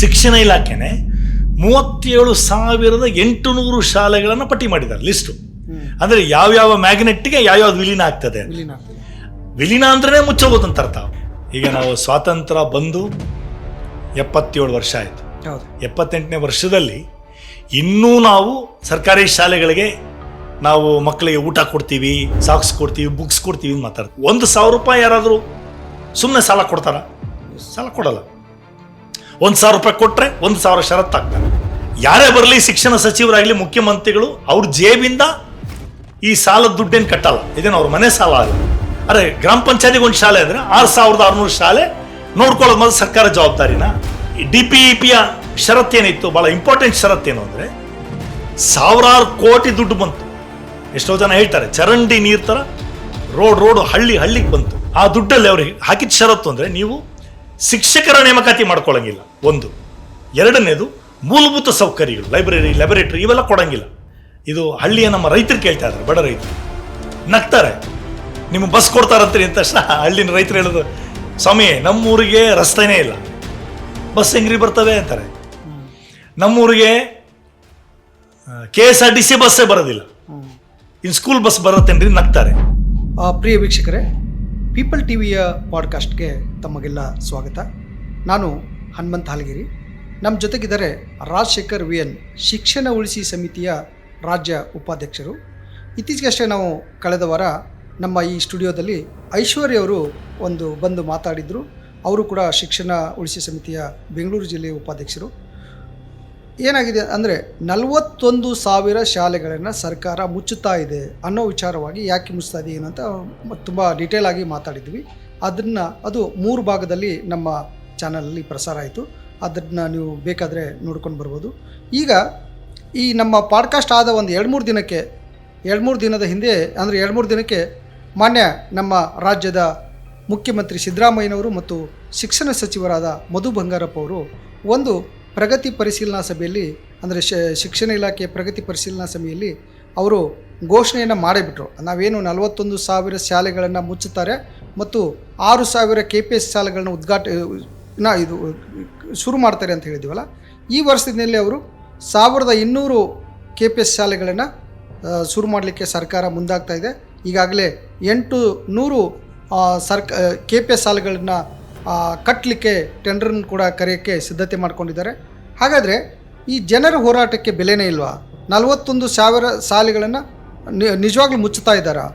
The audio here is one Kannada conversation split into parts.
ಶಿಕ್ಷಣ ಇಲಾಖೆನೆ 37,800 ಶಾಲೆಗಳನ್ನು ಪಟ್ಟಿ ಮಾಡಿದ್ದಾರೆ ಲಿಸ್ಟು. ಅಂದರೆ ಯಾವ್ಯಾವ ಮ್ಯಾಗ್ನೆಟ್ಗೆ ಯಾವ್ಯಾವ್ದು ವಿಲೀನ ಆಗ್ತದೆ. ವಿಲೀನ ಅಂದ್ರೆ ಮುಚ್ಚೋಗೋದಂತ ಅರ್ಥ. ಈಗ ನಾವು ಸ್ವಾತಂತ್ರ್ಯ ಬಂದು 77 ವರ್ಷ ಆಯಿತು. 78ನೇ ವರ್ಷದಲ್ಲಿ ಇನ್ನೂ ನಾವು ಸರ್ಕಾರಿ ಶಾಲೆಗಳಿಗೆ ನಾವು ಮಕ್ಕಳಿಗೆ ಊಟ ಕೊಡ್ತೀವಿ, ಸಾಕ್ಸ್ ಕೊಡ್ತೀವಿ, ಬುಕ್ಸ್ ಕೊಡ್ತೀವಿ ಮಾತಾಡ್ತೀವಿ. 1,000 ರೂಪಾಯಿ ಯಾರಾದರೂ ಸುಮ್ಮನೆ ಸಾಲ ಕೊಡ್ತಾರ? ಸಾಲ ಕೊಡಲ್ಲ. 1,000 ರೂಪಾಯಿ ಕೊಟ್ಟರೆ 1,000 ಷರತ್ತಾಗ್ತಾರೆ. ಯಾರೇ ಬರಲಿ, ಶಿಕ್ಷಣ ಸಚಿವರಾಗಲಿ, ಮುಖ್ಯಮಂತ್ರಿಗಳು ಅವ್ರ ಜೇಬಿಂದ ಈ ಸಾಲದ ದುಡ್ಡೇನು ಕಟ್ಟಲ್ಲ. ಇದೇನು ಅವ್ರ ಮನೆ ಸಾಲ ಅಲ್ಲ. ಅರೆ, ಗ್ರಾಮ ಪಂಚಾಯತಿಗೆ ಒಂದು ಶಾಲೆ ಅಂದರೆ 6,600 ಶಾಲೆ ನೋಡ್ಕೊಳ್ಳೋದು ಮೊದಲು ಸರ್ಕಾರ ಜವಾಬ್ದಾರಿನ. DPEPಯ ಷರತ್ತೇನಿತ್ತು, ಭಾಳ ಇಂಪಾರ್ಟೆಂಟ್ ಷರತ್ತೇನು ಅಂದರೆ, ಸಾವಿರಾರು ಕೋಟಿ ದುಡ್ಡು ಬಂತು. ಎಷ್ಟೋ ಜನ ಹೇಳ್ತಾರೆ ಚರಂಡಿ ನೀರು ಥರ ರೋಡ್ ಹಳ್ಳಿಗೆ ಬಂತು. ಆ ದುಡ್ಡಲ್ಲಿ ಅವ್ರಿಗೆ ಹಾಕಿದ ಷರತ್ತು ಅಂದರೆ, ನೀವು ಶಿಕ್ಷಕರ ನೇಮಕಾತಿ ಮಾಡ್ಕೊಳ್ಳಂಗಿಲ್ಲ ಒಂದು. ಎರಡನೇದು, ಮೂಲಭೂತ ಸೌಕರ್ಯಗಳು, ಲೈಬ್ರರಿ, ಲ್ಯಾಬೊರೇಟರಿ ಇವೆಲ್ಲ ಕೊಡಂಗಿಲ್ಲ. ಇದು ಹಳ್ಳಿಯ ನಮ್ಮ ರೈತರು ಕೇಳ್ತಾ ಇದ್ದಾರೆ, ಬಡ ರೈತರು ನಗ್ತಾರೆ. ನಿಮಗೆ ಬಸ್ ಕೊಡ್ತಾರಂತೀರಿ ಅಂತ ತಕ್ಷಣ ಹಳ್ಳಿನ ರೈತರು ಹೇಳೋದು, ಸ್ವಾಮಿ ನಮ್ಮೂರಿಗೆ ರಸ್ತೆನೇ ಇಲ್ಲ, ಬಸ್ ಹೆಂಗ್ರಿ ಬರ್ತವೆ ಅಂತಾರೆ. ನಮ್ಮೂರಿಗೆ KSRTC ಬಸ್ಸೇ ಬರೋದಿಲ್ಲ, ಇನ್ನು ಸ್ಕೂಲ್ ಬಸ್ ಬರುತ್ತೇನ್ರಿ ನಗ್ತಾರೆ. ಪ್ರಿಯ ವೀಕ್ಷಕರೇ, ಪೀಪಲ್ ಟಿವಿಯ ಪಾಡ್ಕಾಸ್ಟ್ಗೆ ತಮಗೆಲ್ಲ ಸ್ವಾಗತ. ನಾನು ಹನುಮಂತ ಹಾಲಗಿರಿ. ನಮ್ಮ ಜೊತೆಗಿದ್ದಾರೆ ರಾಜಶೇಖರ್ VN, ಶಿಕ್ಷಣ ಉಳಿಸಿ ಸಮಿತಿಯ ರಾಜ್ಯ ಉಪಾಧ್ಯಕ್ಷರು. ಇತ್ತೀಚೆಗಷ್ಟೇ ನಾವು ಕಳೆದ ವಾರ ನಮ್ಮ ಈ ಸ್ಟುಡಿಯೋದಲ್ಲಿ ಐಶ್ವರ್ಯ ಅವರು ಬಂದು ಮಾತಾಡಿದರು. ಅವರು ಕೂಡ ಶಿಕ್ಷಣ ಉಳಿಸಿ ಸಮಿತಿಯ ಬೆಂಗಳೂರು ಜಿಲ್ಲೆಯ ಉಪಾಧ್ಯಕ್ಷರು. ಏನಾಗಿದೆ ಅಂದರೆ 41,000 ಶಾಲೆಗಳನ್ನು ಸರ್ಕಾರ ಮುಚ್ಚುತ್ತಾ ಇದೆ ಅನ್ನೋ ವಿಚಾರವಾಗಿ ಯಾಕೆ ಮುಚ್ಚುತ್ತಾ ಇದೆ ಏನಂತ ತುಂಬ ಡೀಟೇಲ್ ಆಗಿ ಮಾತಾಡಿದ್ವಿ. ಅದು 3 ಭಾಗದಲ್ಲಿ ನಮ್ಮ ಚಾನಲಲ್ಲಿ ಪ್ರಸಾರ ಆಯಿತು. ಅದನ್ನು ನೀವು ಬೇಕಾದರೆ ನೋಡ್ಕೊಂಡು ಬರ್ಬೋದು. ಈಗ ಈ ನಮ್ಮ ಪಾಡ್ಕಾಸ್ಟ್ ಆದ ಒಂದು 2-3 ದಿನದ ಹಿಂದೆ, ಅಂದರೆ 2-3 ದಿನಕ್ಕೆ ಮಾನ್ಯ ನಮ್ಮ ರಾಜ್ಯದ ಮುಖ್ಯಮಂತ್ರಿ ಸಿದ್ದರಾಮಯ್ಯನವರು ಮತ್ತು ಶಿಕ್ಷಣ ಸಚಿವರಾದ ಮಧು ಬಂಗಾರಪ್ಪ ಅವರು ಒಂದು ಪ್ರಗತಿ ಪರಿಶೀಲನಾ ಸಭೆಯಲ್ಲಿ, ಅಂದರೆ ಶಿಕ್ಷಣ ಇಲಾಖೆಯ ಪ್ರಗತಿ ಪರಿಶೀಲನಾ ಸಭೆಯಲ್ಲಿ ಅವರು ಘೋಷಣೆಯನ್ನು ಮಾಡಿಬಿಟ್ರು. ನಾವೇನು 41,000 ಶಾಲೆಗಳನ್ನು ಮುಚ್ಚುತ್ತಾರೆ ಮತ್ತು 6,000 KPS ಶಾಲೆಗಳನ್ನ ಇದು ಶುರು ಮಾಡ್ತಾರೆ ಅಂತ ಹೇಳಿದ್ದೀವಲ್ಲ, ಈ ವರ್ಷದಲ್ಲಿ ಅವರು 1,200 KPS ಶಾಲೆಗಳನ್ನು ಶುರು ಮಾಡಲಿಕ್ಕೆ ಸರ್ಕಾರ ಮುಂದಾಗ್ತಾ ಇದೆ. ಈಗಾಗಲೇ 800 KPS ಶಾಲೆಗಳನ್ನು ಕಟ್ಟಲಿಕ್ಕೆ ಟೆಂಡರನ್ನು ಕೂಡ ಕರೆಯೋಕ್ಕೆ ಸಿದ್ಧತೆ ಮಾಡ್ಕೊಂಡಿದ್ದಾರೆ. ಹಾಗಾದರೆ ಈ ಜನರ ಹೋರಾಟಕ್ಕೆ ಬೆಲೆನೇ ಇಲ್ವಾ? 41,000 ಶಾಲೆಗಳನ್ನು ನಿಜವಾಗ್ಲೂ ಮುಚ್ಚುತ್ತಾ ಇದ್ದಾರಾ?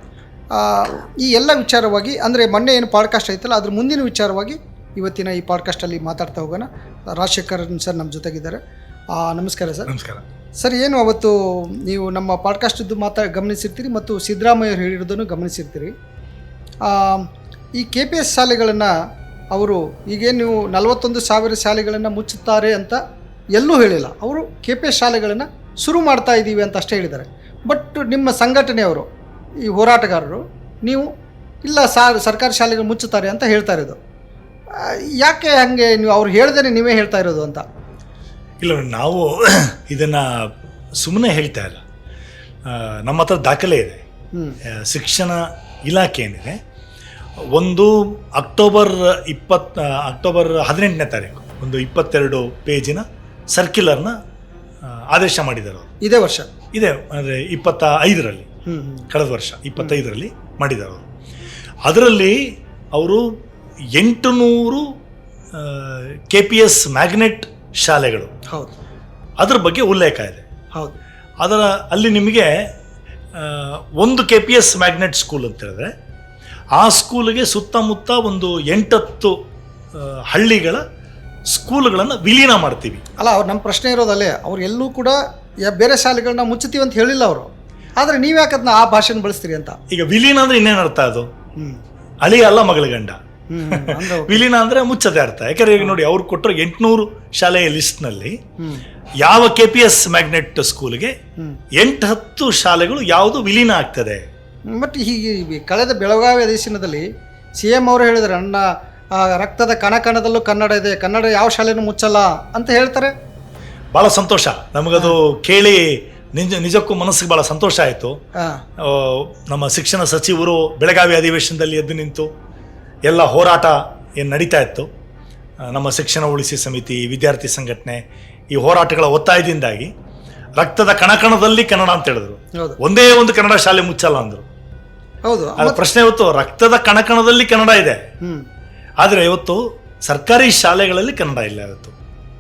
ಈ ಎಲ್ಲ ವಿಚಾರವಾಗಿ, ಅಂದರೆ ಮೊನ್ನೆ ಏನು ಪಾಡ್ಕಾಸ್ಟ್ ಆಯ್ತಲ್ಲ, ಅದ್ರ ಮುಂದಿನ ವಿಚಾರವಾಗಿ ಇವತ್ತಿನ ಈ ಪಾಡ್ಕಾಸ್ಟಲ್ಲಿ ಮಾತಾಡ್ತಾ ಹೋಗೋಣ. ರಾಜಶೇಖರ್ ಸರ್ ನಮ್ಮ ಜೊತೆಗಿದ್ದಾರೆ. ನಮಸ್ಕಾರ ಸರ್. ನಮಸ್ಕಾರ ಸರ್. ಏನು ಅವತ್ತು ನೀವು ನಮ್ಮ ಪಾಡ್ಕಾಸ್ಟದ್ದು ಗಮನಿಸಿರ್ತೀರಿ ಮತ್ತು ಸಿದ್ದರಾಮಯ್ಯ ಹೇಳಿರೋದನ್ನು ಗಮನಿಸಿರ್ತೀರಿ. ಈ KPS ಶಾಲೆಗಳನ್ನು ಅವರು ಈಗೇನು ನೀವು 41,000 ಶಾಲೆಗಳನ್ನು ಮುಚ್ಚುತ್ತಾರೆ ಅಂತ ಎಲ್ಲೂ ಹೇಳಿಲ್ಲ. ಅವರು KPS ಶಾಲೆಗಳನ್ನು ಶುರು ಮಾಡ್ತಾ ಇದ್ದೀವಿ ಅಂತ ಅಷ್ಟೇ ಹೇಳಿದ್ದಾರೆ. ಬಟ್ ನಿಮ್ಮ ಸಂಘಟನೆಯವರು, ಈ ಹೋರಾಟಗಾರರು, ನೀವು ಇಲ್ಲ ಸರ್ಕಾರಿ ಶಾಲೆಗಳು ಮುಚ್ಚುತ್ತಾರೆ ಅಂತ ಹೇಳ್ತಾ ಇರೋದು ಯಾಕೆ? ಹಾಗೆ ನೀವು ಅವ್ರು ಹೇಳ್ದೇನೆ ನೀವೇ ಹೇಳ್ತಾ ಇರೋದು ಅಂತ? ಇಲ್ಲ, ನಾವು ಇದನ್ನು ಸುಮ್ಮನೆ ಹೇಳ್ತಾ ಇಲ್ಲ. ನಮ್ಮ ಹತ್ರ ದಾಖಲೆ ಇದೆ. ಶಿಕ್ಷಣ ಇಲಾಖೆ ಏನಿದೆ, ಒಂದು ಅಕ್ಟೋಬರ್ 18ನೇ ತಾರೀಕು ಒಂದು 22 ಪೇಜಿನ ಸರ್ಕ್ಯುಲರ್ನ ಆದೇಶ ಮಾಡಿದ್ದಾರೆ. ಇದೇ ವರ್ಷ ಇದೆ, ಅಂದರೆ 25ರಲ್ಲಿ, ಕಳೆದ ವರ್ಷ 25ರಲ್ಲಿ ಮಾಡಿದ್ದಾರೆ ಅವರು. ಅದರಲ್ಲಿ ಅವರು 800 KPS ಮ್ಯಾಗ್ನೆಟ್ ಶಾಲೆಗಳು, ಹೌದು, ಅದರ ಬಗ್ಗೆ ಉಲ್ಲೇಖ ಇದೆ. ಹೌದು. ಅಲ್ಲಿ ನಿಮಗೆ ಒಂದು KPS ಮ್ಯಾಗ್ನೆಟ್ ಸ್ಕೂಲ್ ಅಂತ ಹೇಳಿದ್ರೆ, ಆ ಸ್ಕೂಲಿಗೆ ಸುತ್ತಮುತ್ತ ಒಂದು 8-10 ಹಳ್ಳಿಗಳ ಸ್ಕೂಲ್ಗಳನ್ನು ವಿಲೀನ ಮಾಡ್ತೀವಿ. ಅಲ್ಲ, ಅವ್ರು ನಮ್ಮ ಪ್ರಶ್ನೆ ಇರೋದಲ್ಲೇ, ಅವ್ರು ಎಲ್ಲೂ ಕೂಡ ಬೇರೆ ಶಾಲೆಗಳನ್ನ ಮುಚ್ಚುತ್ತೀವಿ ಅಂತ ಹೇಳಿಲ್ಲ ಅವರು. ಆದರೆ ನೀವು ಯಾಕೆ ಅದನ್ನ ಆ ಭಾಷೆನ ಬಳಸ್ತೀರಿ ಅಂತ? ಈಗ ವಿಲೀನ ಅಂದ್ರೆ ಇನ್ನೇನು ಅರ್ಥ? ಅದು ಅಳಿ ಅಲ್ಲ ಮಗಳ ಗಂಡ. ವಿಲೀನ ಅಂದ್ರೆ ಮುಚ್ಚದೆ ಅರ್ಥ. ಯಾಕಂದ್ರೆ ಈಗ ನೋಡಿ, ಅವ್ರು ಕೊಟ್ಟರು 800 ಶಾಲೆಯ ಲಿಸ್ಟ್ನಲ್ಲಿ ಯಾವ KPS ಮ್ಯಾಗ್ನೆಟ್ ಸ್ಕೂಲ್ಗೆ 8-10 ಶಾಲೆಗಳು ಯಾವುದು ವಿಲೀನ ಆಗ್ತದೆ. ಬಟ್ ಹೀಗೆ ಕಳೆದ ಬೆಳಗಾವಿ ಅಧಿವೇಶನದಲ್ಲಿ CM ಅವರು ಹೇಳಿದರೆ, ನನ್ನ ರಕ್ತದ ಕಣದಲ್ಲೂ ಕನ್ನಡ ಇದೆ, ಕನ್ನಡ ಯಾವ ಶಾಲೆನೂ ಮುಚ್ಚಲ್ಲ ಅಂತ ಹೇಳ್ತಾರೆ. ಭಾಳ ಸಂತೋಷ ನಮಗದು ಕೇಳಿ. ನಿಜಕ್ಕೂ ಮನಸ್ಸಿಗೆ ಭಾಳ ಸಂತೋಷ ಆಯಿತು. ನಮ್ಮ ಶಿಕ್ಷಣ ಸಚಿವರು ಬೆಳಗಾವಿ ಅಧಿವೇಶನದಲ್ಲಿ ಎದ್ದು ನಿಂತು ಎಲ್ಲ ಹೋರಾಟ ಏನು ನಡೀತಾ ಇತ್ತು, ನಮ್ಮ ಶಿಕ್ಷಣ ಉಳಿಸಿ ಸಮಿತಿ, ವಿದ್ಯಾರ್ಥಿ ಸಂಘಟನೆ ಈ ಹೋರಾಟಗಳ ಒತ್ತಾಯದಿಂದಾಗಿ ರಕ್ತದ ಕಣಕಣದಲ್ಲಿ ಕನ್ನಡ ಅಂತ ಹೇಳಿದ್ರು. ಹೌದು ಒಂದೇ ಒಂದು ಕನ್ನಡ ಶಾಲೆ ಮುಚ್ಚಲ್ಲ ಅಂದರು. ಹೌದು. ಅದ್ರ ಪ್ರಶ್ನೆ ಇವತ್ತು ರಕ್ತದ ಕಣಕಣದಲ್ಲಿ ಕನ್ನಡ ಇದೆ, ಆದರೆ ಇವತ್ತು ಸರ್ಕಾರಿ ಶಾಲೆಗಳಲ್ಲಿ ಕನ್ನಡ ಇಲ್ಲ. ಇವತ್ತು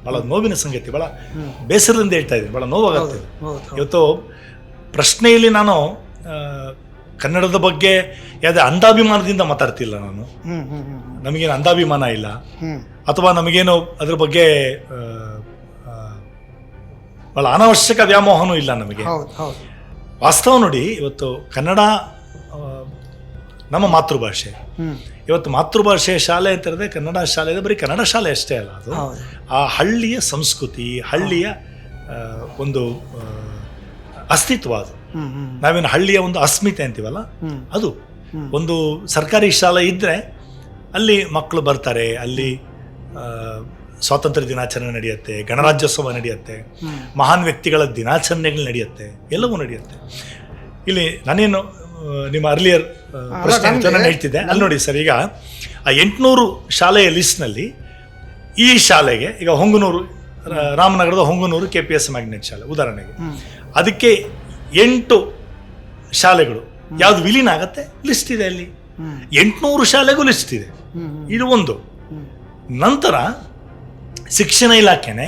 ಬಹಳ ನೋವಿನ ಸಂಗತಿ, ಬಹಳ ಬೇಸರದಿಂದ ಹೇಳ್ತಾ ಇದ್ದೀನಿ, ಬಹಳ ನೋವಾಗುತ್ತೆ. ಇವತ್ತು ಪ್ರಶ್ನೆಯಲ್ಲಿ ನಾನು ಕನ್ನಡದ ಬಗ್ಗೆ ಯಾವುದೇ ಅಂಧಾಭಿಮಾನದಿಂದ ಮಾತಾಡ್ತಿಲ್ಲ. ನಾನು ನಮಗೇನು ಅಂಧಾಭಿಮಾನ ಇಲ್ಲ, ಅಥವಾ ನಮಗೇನು ಅದ್ರ ಬಗ್ಗೆ ಬಹಳ ಅನಾವಶ್ಯಕ ವ್ಯಾಮೋಹನೂ ಇಲ್ಲ ನಮಗೆ. ವಾಸ್ತವ ನೋಡಿ, ಇವತ್ತು ಕನ್ನಡ ನಮ್ಮ ಮಾತೃಭಾಷೆ. ಇವತ್ತು ಮಾತೃಭಾಷೆ ಶಾಲೆ ಅಂತ ಹೇಳಿದ್ರೆ ಕನ್ನಡ ಶಾಲೆ ಇದೆ. ಬರೀ ಕನ್ನಡ ಶಾಲೆ ಅಷ್ಟೇ ಅಲ್ಲ, ಅದು ಆ ಹಳ್ಳಿಯ ಸಂಸ್ಕೃತಿ, ಹಳ್ಳಿಯ ಒಂದು ಅಸ್ತಿತ್ವ. ಅದು ನಾವೇನು ಹಳ್ಳಿಯ ಒಂದು ಅಸ್ಮಿತೆ ಅಂತೀವಲ್ಲ, ಅದು ಒಂದು ಸರ್ಕಾರಿ ಶಾಲೆ ಇದ್ದರೆ ಅಲ್ಲಿ ಮಕ್ಕಳು ಬರ್ತಾರೆ, ಅಲ್ಲಿ ಸ್ವಾತಂತ್ರ್ಯ ದಿನಾಚರಣೆ ನಡೆಯುತ್ತೆ, ಗಣರಾಜ್ಯೋತ್ಸವ ನಡೆಯುತ್ತೆ, ಮಹಾನ್ ವ್ಯಕ್ತಿಗಳ ದಿನಾಚರಣೆಗಳು ನಡೆಯುತ್ತೆ, ಎಲ್ಲವೂ ನಡೆಯುತ್ತೆ. ಇಲ್ಲಿ ನಾನೇನು ನಿಮ್ಮ ಅರ್ಲಿಯರ್ ಪ್ರಶ್ನೆ ನಾನು ಹೇಳ್ತಿದ್ದೆ, ಅಲ್ಲಿ ನೋಡಿ ಸರ್, ಈಗ ಆ 800 ಶಾಲೆಯ ಲಿಸ್ಟ್ನಲ್ಲಿ ಈ ಶಾಲೆಗೆ ಈಗ ಹೊಂಗನೂರು, ರಾಮನಗರದ ಹೊಂಗನೂರು KPS ಮ್ಯಾಗ್ನೆಟ್ ಶಾಲೆ ಉದಾಹರಣೆಗೆ, ಅದಕ್ಕೆ 8 ಶಾಲೆಗಳು ಯಾವುದು ವಿಲೀನ ಆಗತ್ತೆ ಲಿಸ್ಟ್ ಇದೆ. ಅಲ್ಲಿ 800 ಶಾಲೆಗೂ ಲಿಸ್ಟ್ ಇದೆ. ಇದು ಒಂದು. ನಂತರ ಶಿಕ್ಷಣ ಇಲಾಖೆನೆ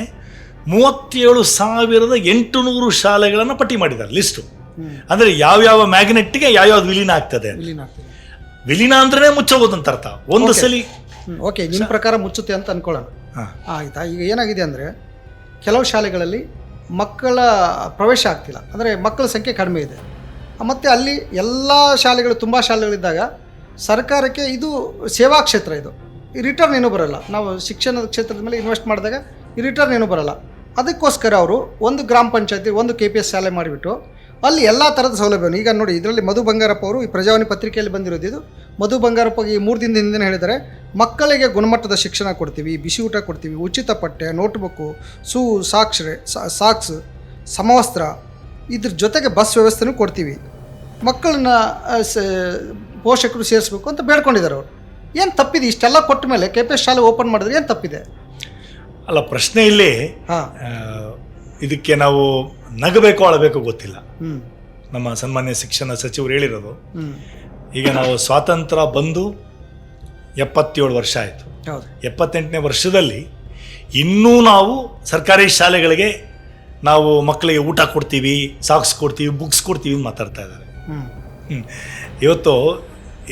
37,800 ಶಾಲೆಗಳನ್ನು ಪಟ್ಟಿ ಮಾಡಿದ್ದಾರೆ ಲಿಸ್ಟು. ಅಂದರೆ ಯಾವ್ಯಾವ ಮ್ಯಾಗ್ನೆಟ್ಗೆ ಯಾವ್ಯಾವ್ದು ವಿಲೀನ ಆಗ್ತದೆ. ವಿಲೀನ ಅಂದ್ರೆ ಮುಚ್ಚೋಗೋದಂತ ಅರ್ಥ. ಒಂದು ಸಲ ಓಕೆ, ನಿಮ್ಮ ಪ್ರಕಾರ ಮುಚ್ಚುತ್ತೆ ಅಂತ ಅನ್ಕೊಳ್ಳೋಣ. ಆಯ್ತಾ? ಈಗ ಏನಾಗಿದೆ ಅಂದರೆ ಕೆಲವು ಶಾಲೆಗಳಲ್ಲಿ ಮಕ್ಕಳ ಪ್ರವೇಶ ಆಗ್ತಿಲ್ಲ, ಅಂದರೆ ಮಕ್ಕಳ ಸಂಖ್ಯೆ ಕಡಿಮೆ ಇದೆ. ಮತ್ತು ಅಲ್ಲಿ ಎಲ್ಲ ಶಾಲೆಗಳು, ತುಂಬ ಶಾಲೆಗಳಿದ್ದಾಗ ಸರ್ಕಾರಕ್ಕೆ ಇದು ಸೇವಾ ಕ್ಷೇತ್ರ, ಇದು ಈ ರಿಟರ್ನ್ ಏನೂ ಬರೋಲ್ಲ. ನಾವು ಶಿಕ್ಷಣದ ಕ್ಷೇತ್ರದ ಮೇಲೆ ಇನ್ವೆಸ್ಟ್ ಮಾಡಿದಾಗ ಈ ರಿಟರ್ನ್ ಏನೂ ಬರೋಲ್ಲ. ಅದಕ್ಕೋಸ್ಕರ ಅವರು ಒಂದು ಗ್ರಾಮ ಪಂಚಾಯತಿ, ಒಂದು KPS ಶಾಲೆ ಮಾಡಿಬಿಟ್ಟು ಅಲ್ಲಿ ಎಲ್ಲ ಥರದ ಸೌಲಭ್ಯವನ್ನು, ಈಗ ನೋಡಿ ಇದರಲ್ಲಿ ಮಧು ಬಂಗಾರಪ್ಪ ಅವರು ಈ ಪ್ರಜಾವಾಣಿ ಪತ್ರಿಕೆಯಲ್ಲಿ ಬಂದಿರೋದು, ಇದು ಮಧು ಬಂಗಾರಪ್ಪ ಈ 3 ದಿನದ ಹಿಂದೆ ಹೇಳಿದ್ದಾರೆ, ಮಕ್ಕಳಿಗೆ ಗುಣಮಟ್ಟದ ಶಿಕ್ಷಣ ಕೊಡ್ತೀವಿ, ಬಿಸಿ ಊಟ ಕೊಡ್ತೀವಿ, ಉಚಿತ ಪಠ್ಯ, ನೋಟ್ಬುಕ್ಕು, ಸಾಕ್ಸ್, ಸಮವಸ್ತ್ರ, ಇದ್ರ ಜೊತೆಗೆ ಬಸ್ ವ್ಯವಸ್ಥೆನೂ ಕೊಡ್ತೀವಿ, ಮಕ್ಕಳನ್ನ ಪೋಷಕರು ಸೇರಿಸ್ಬೇಕು ಅಂತ ಬೇಡ್ಕೊಂಡಿದ್ದಾರೆ ಅವರು. ಏನು ತಪ್ಪಿದೆ? ಇಷ್ಟೆಲ್ಲ ಕೊಟ್ಟ ಮೇಲೆ KPS ಶಾಲೆ ಓಪನ್ ಮಾಡಿದ್ರೆ ಏನು ತಪ್ಪಿದೆ? ಅಲ್ಲ, ಪ್ರಶ್ನೆ ಇಲ್ಲಿ ಇದಕ್ಕೆ ನಾವು ನಗಬೇಕು ಅಳಬೇಕು ಗೊತ್ತಿಲ್ಲ. ನಮ್ಮ ಸನ್ಮಾನ್ಯ ಶಿಕ್ಷಣ ಸಚಿವರು ಹೇಳಿರೋದು, ಈಗ ನಾವು ಸ್ವಾತಂತ್ರ್ಯ ಬಂದು 77 ವರ್ಷ ಆಯಿತು. 78ನೇ ವರ್ಷದಲ್ಲಿ ಇನ್ನೂ ನಾವು ಸರ್ಕಾರಿ ಶಾಲೆಗಳಿಗೆ ನಾವು ಮಕ್ಕಳಿಗೆ ಊಟ ಕೊಡ್ತೀವಿ, ಸಾಕ್ಸ್ ಕೊಡ್ತೀವಿ, ಬುಕ್ಸ್ ಕೊಡ್ತೀವಿ ಅಂತ ಮಾತಾಡ್ತಾ ಇದ್ದಾರೆ. ಇವತ್ತು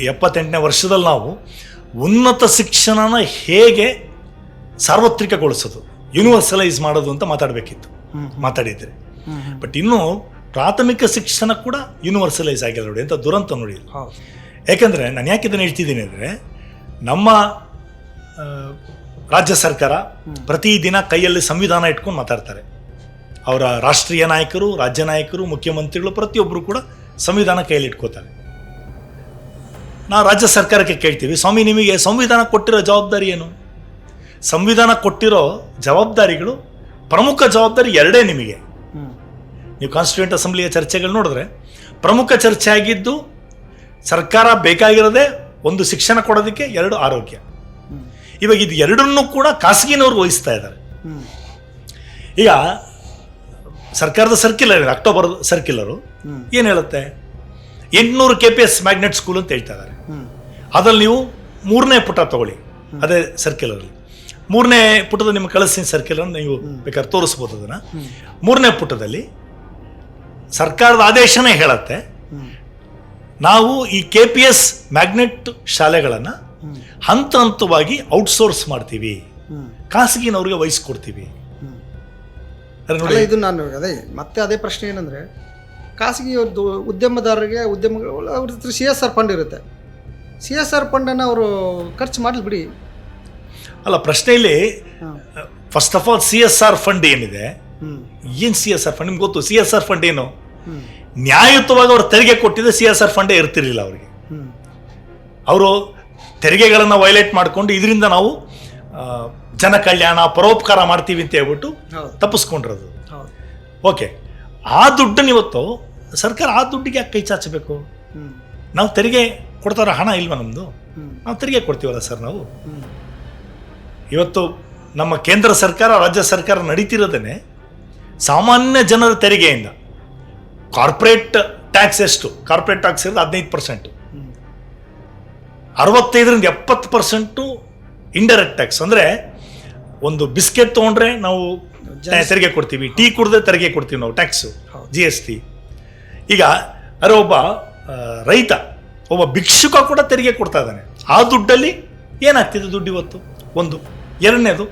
78ನೇ ವರ್ಷದಲ್ಲಿ ನಾವು ಉನ್ನತ ಶಿಕ್ಷಣನ ಹೇಗೆ ಸಾರ್ವತ್ರಿಕಗೊಳಿಸೋದು, ಯೂನಿವರ್ಸಲೈಸ್ ಮಾಡೋದು ಅಂತ ಮಾತಾಡಿದ್ರೆ, ಬಟ್ ಇನ್ನು ಪ್ರಾಥಮಿಕ ಶಿಕ್ಷಣ ಕೂಡ ಯೂನಿವರ್ಸಲೈಸ್ ಆಗಿಲ್ಲ ನೋಡಿ, ಅಂತ ದುರಂತ ನೋಡಿ. ಯಾಕಂದರೆ ನಾನು ಯಾಕೆ ಇದನ್ನು ಹೇಳ್ತಿದ್ದೀನಿ ಅಂದರೆ, ನಮ್ಮ ರಾಜ್ಯ ಸರ್ಕಾರ ಪ್ರತಿದಿನ ಕೈಯಲ್ಲಿ ಸಂವಿಧಾನ ಇಟ್ಕೊಂಡು ಮಾತಾಡ್ತಾರೆ. ಅವರ ರಾಷ್ಟ್ರೀಯ ನಾಯಕರು, ರಾಜ್ಯ ನಾಯಕರು, ಮುಖ್ಯಮಂತ್ರಿಗಳು ಪ್ರತಿಯೊಬ್ಬರು ಕೂಡ ಸಂವಿಧಾನ ಕೈಯಲ್ಲಿ ಇಟ್ಕೋತಾರೆ. ನಾವು ರಾಜ್ಯ ಸರ್ಕಾರಕ್ಕೆ ಕೇಳ್ತೀವಿ, ಸ್ವಾಮಿ ನಿಮಗೆ ಸಂವಿಧಾನ ಕೊಟ್ಟಿರೋ ಜವಾಬ್ದಾರಿ ಏನು? ಸಂವಿಧಾನ ಕೊಟ್ಟಿರೋ ಜವಾಬ್ದಾರಿಗಳು, ಪ್ರಮುಖ ಜವಾಬ್ದಾರಿ 2 ನಿಮಗೆ. ನೀವು ಕಾನ್ಸ್ಟಿಟ್ಯೂಂಟ್ ಅಸೆಂಬ್ಲಿಯ ಚರ್ಚೆಗಳು ನೋಡಿದ್ರೆ ಪ್ರಮುಖ ಚರ್ಚೆ ಆಗಿದ್ದು ಸರ್ಕಾರ ಬೇಕಾಗಿರೋದೇ ಒಂದು ಶಿಕ್ಷಣ ಕೊಡೋದಕ್ಕೆ, 2 ಆರೋಗ್ಯ. ಇವಾಗ ಇದು 2ನ್ನೂ ಕೂಡ ಖಾಸಗಿನವ್ರು ವಹಿಸ್ತಾ ಇದ್ದಾರೆ. ಈಗ ಸರ್ಕಾರದ ಸರ್ಕ್ಯುಲರ್, ಅಕ್ಟೋಬರ್ ಸರ್ಕ್ಯುಲರು ಏನು ಹೇಳುತ್ತೆ? 800 KPS ಮ್ಯಾಗ್ನೆಟ್ ಸ್ಕೂಲ್ ಅಂತ ಹೇಳ್ತಾ ಇದ್ದಾರೆ. ಅದ್ರಲ್ಲಿ ನೀವು 3ನೇ ಪುಟ ತಗೊಳ್ಳಿ, ಅದೇ ಸರ್ಕ್ಯುಲರಲ್ಲಿ 3ನೇ ಪುಟದ ನಿಮ್ಗೆ ಕಳಿಸ್ತೀನಿ ಸರ್ಕ್ಯುಲರ್, ನೀವು ಬೇಕಾದ್ರೆ ತೋರಿಸ್ಬೋದು ಅದನ್ನು. 3ನೇ ಪುಟದಲ್ಲಿ ಸರ್ಕಾರದ ಆದೇಶನೇ ಹೇಳುತ್ತೆ, ನಾವು ಈ KPS ಮ್ಯಾಗ್ನೆಟ್ ಶಾಲೆಗಳನ್ನು ಹಂತ ಹಂತವಾಗಿ ಔಟ್ಸೋರ್ಸ್ ಮಾಡ್ತೀವಿ, ಖಾಸಗಿನವ್ರಿಗೆ ವಹಿಸ್ಕೊಡ್ತೀವಿ. ಇದು ನಾನು ಅದೇ ಪ್ರಶ್ನೆ ಏನಂದರೆ, ಖಾಸಗಿ ಉದ್ಯಮದಾರರಿಗೆ, ಅವ್ರ ಹತ್ರ CSR ಫಂಡ್ ಇರುತ್ತೆ, CSR ಫಂಡನ್ನು ಅವರು ಖರ್ಚು ಮಾಡಲಿ ಬಿಡಿ. ಅಲ್ಲ, ಪ್ರಶ್ನೆ ಇಲ್ಲಿ first of all CSR fund ಏನಿದೆ, ಏನು CSR ಫಂಡ್ ನಿಮ್ಗೆ ಗೊತ್ತು? CSR ಫಂಡ್ ಏನು? ನ್ಯಾಯಯುತವಾಗಿ ಅವ್ರು ತೆರಿಗೆ ಕೊಟ್ಟಿದ್ರೆ CSR ಫಂಡೇ ಇರ್ತಿರ್ಲಿಲ್ಲ ಅವರಿಗೆ. ಅವರು ತೆರಿಗೆಗಳನ್ನು ವೈಲೇಟ್ ಮಾಡಿಕೊಂಡು ಇದರಿಂದ ನಾವು ಜನ ಕಲ್ಯಾಣ, ಪರೋಪಕಾರ ಮಾಡ್ತೀವಿ ಅಂತ ಹೇಳ್ಬಿಟ್ಟು ತಪ್ಪಿಸ್ಕೊಂಡಿರೋದು. ಓಕೆ, ಆ ದುಡ್ಡನ್ನು ಇವತ್ತು ಸರ್ಕಾರ ಆ ದುಡ್ಡಿಗೆ ಯಾಕೆ ಕೈ ಚಾಚಬೇಕು? ನಾವು ತೆರಿಗೆ ಕೊಡ್ತಾರ ಹಣ ಇಲ್ವಾ ನಮ್ಮದು? ನಾವು ತೆರಿಗೆ ಕೊಡ್ತೀವಲ್ಲ ಸರ್ ನಾವು. ಇವತ್ತು ನಮ್ಮ ಕೇಂದ್ರ ಸರ್ಕಾರ ರಾಜ್ಯ ಸರ್ಕಾರ ನಡೀತಿರೋದೇ ಸಾಮಾನ್ಯ ಜನರ ತೆರಿಗೆಯಿಂದ. ಕಾರ್ಪೊರೇಟ್ ಟ್ಯಾಕ್ಸ್ ಎಷ್ಟು? ಕಾರ್ಪೊರೇಟ್ ಟ್ಯಾಕ್ಸ್ ಇರೋದು 15%. 65-70% ಇಂಡೈರೆಕ್ಟ್ ಟ್ಯಾಕ್ಸ್. ಅಂದರೆ ಒಂದು ಬಿಸ್ಕೆಟ್ ತೊಗೊಂಡ್ರೆ ನಾವು ತೆರಿಗೆ ಕೊಡ್ತೀವಿ, ಟೀ ಕುಡಿದ್ರೆ ತೆರಿಗೆ ಕೊಡ್ತೀವಿ ನಾವು, ಟ್ಯಾಕ್ಸು, GST. ಈಗ ಅರೆ ಒಬ್ಬ ರೈತ, ಒಬ್ಬ ಭಿಕ್ಷುಕ ಕೂಡ ತೆರಿಗೆ ಕೊಡ್ತಾ ಇದ್ದಾನೆ. ಆ ದುಡ್ಡಲ್ಲಿ ಏನಾಗ್ತಿದೆ ದುಡ್ಡು ಇವತ್ತು? ಒಂದು. ಎರಡನೇದು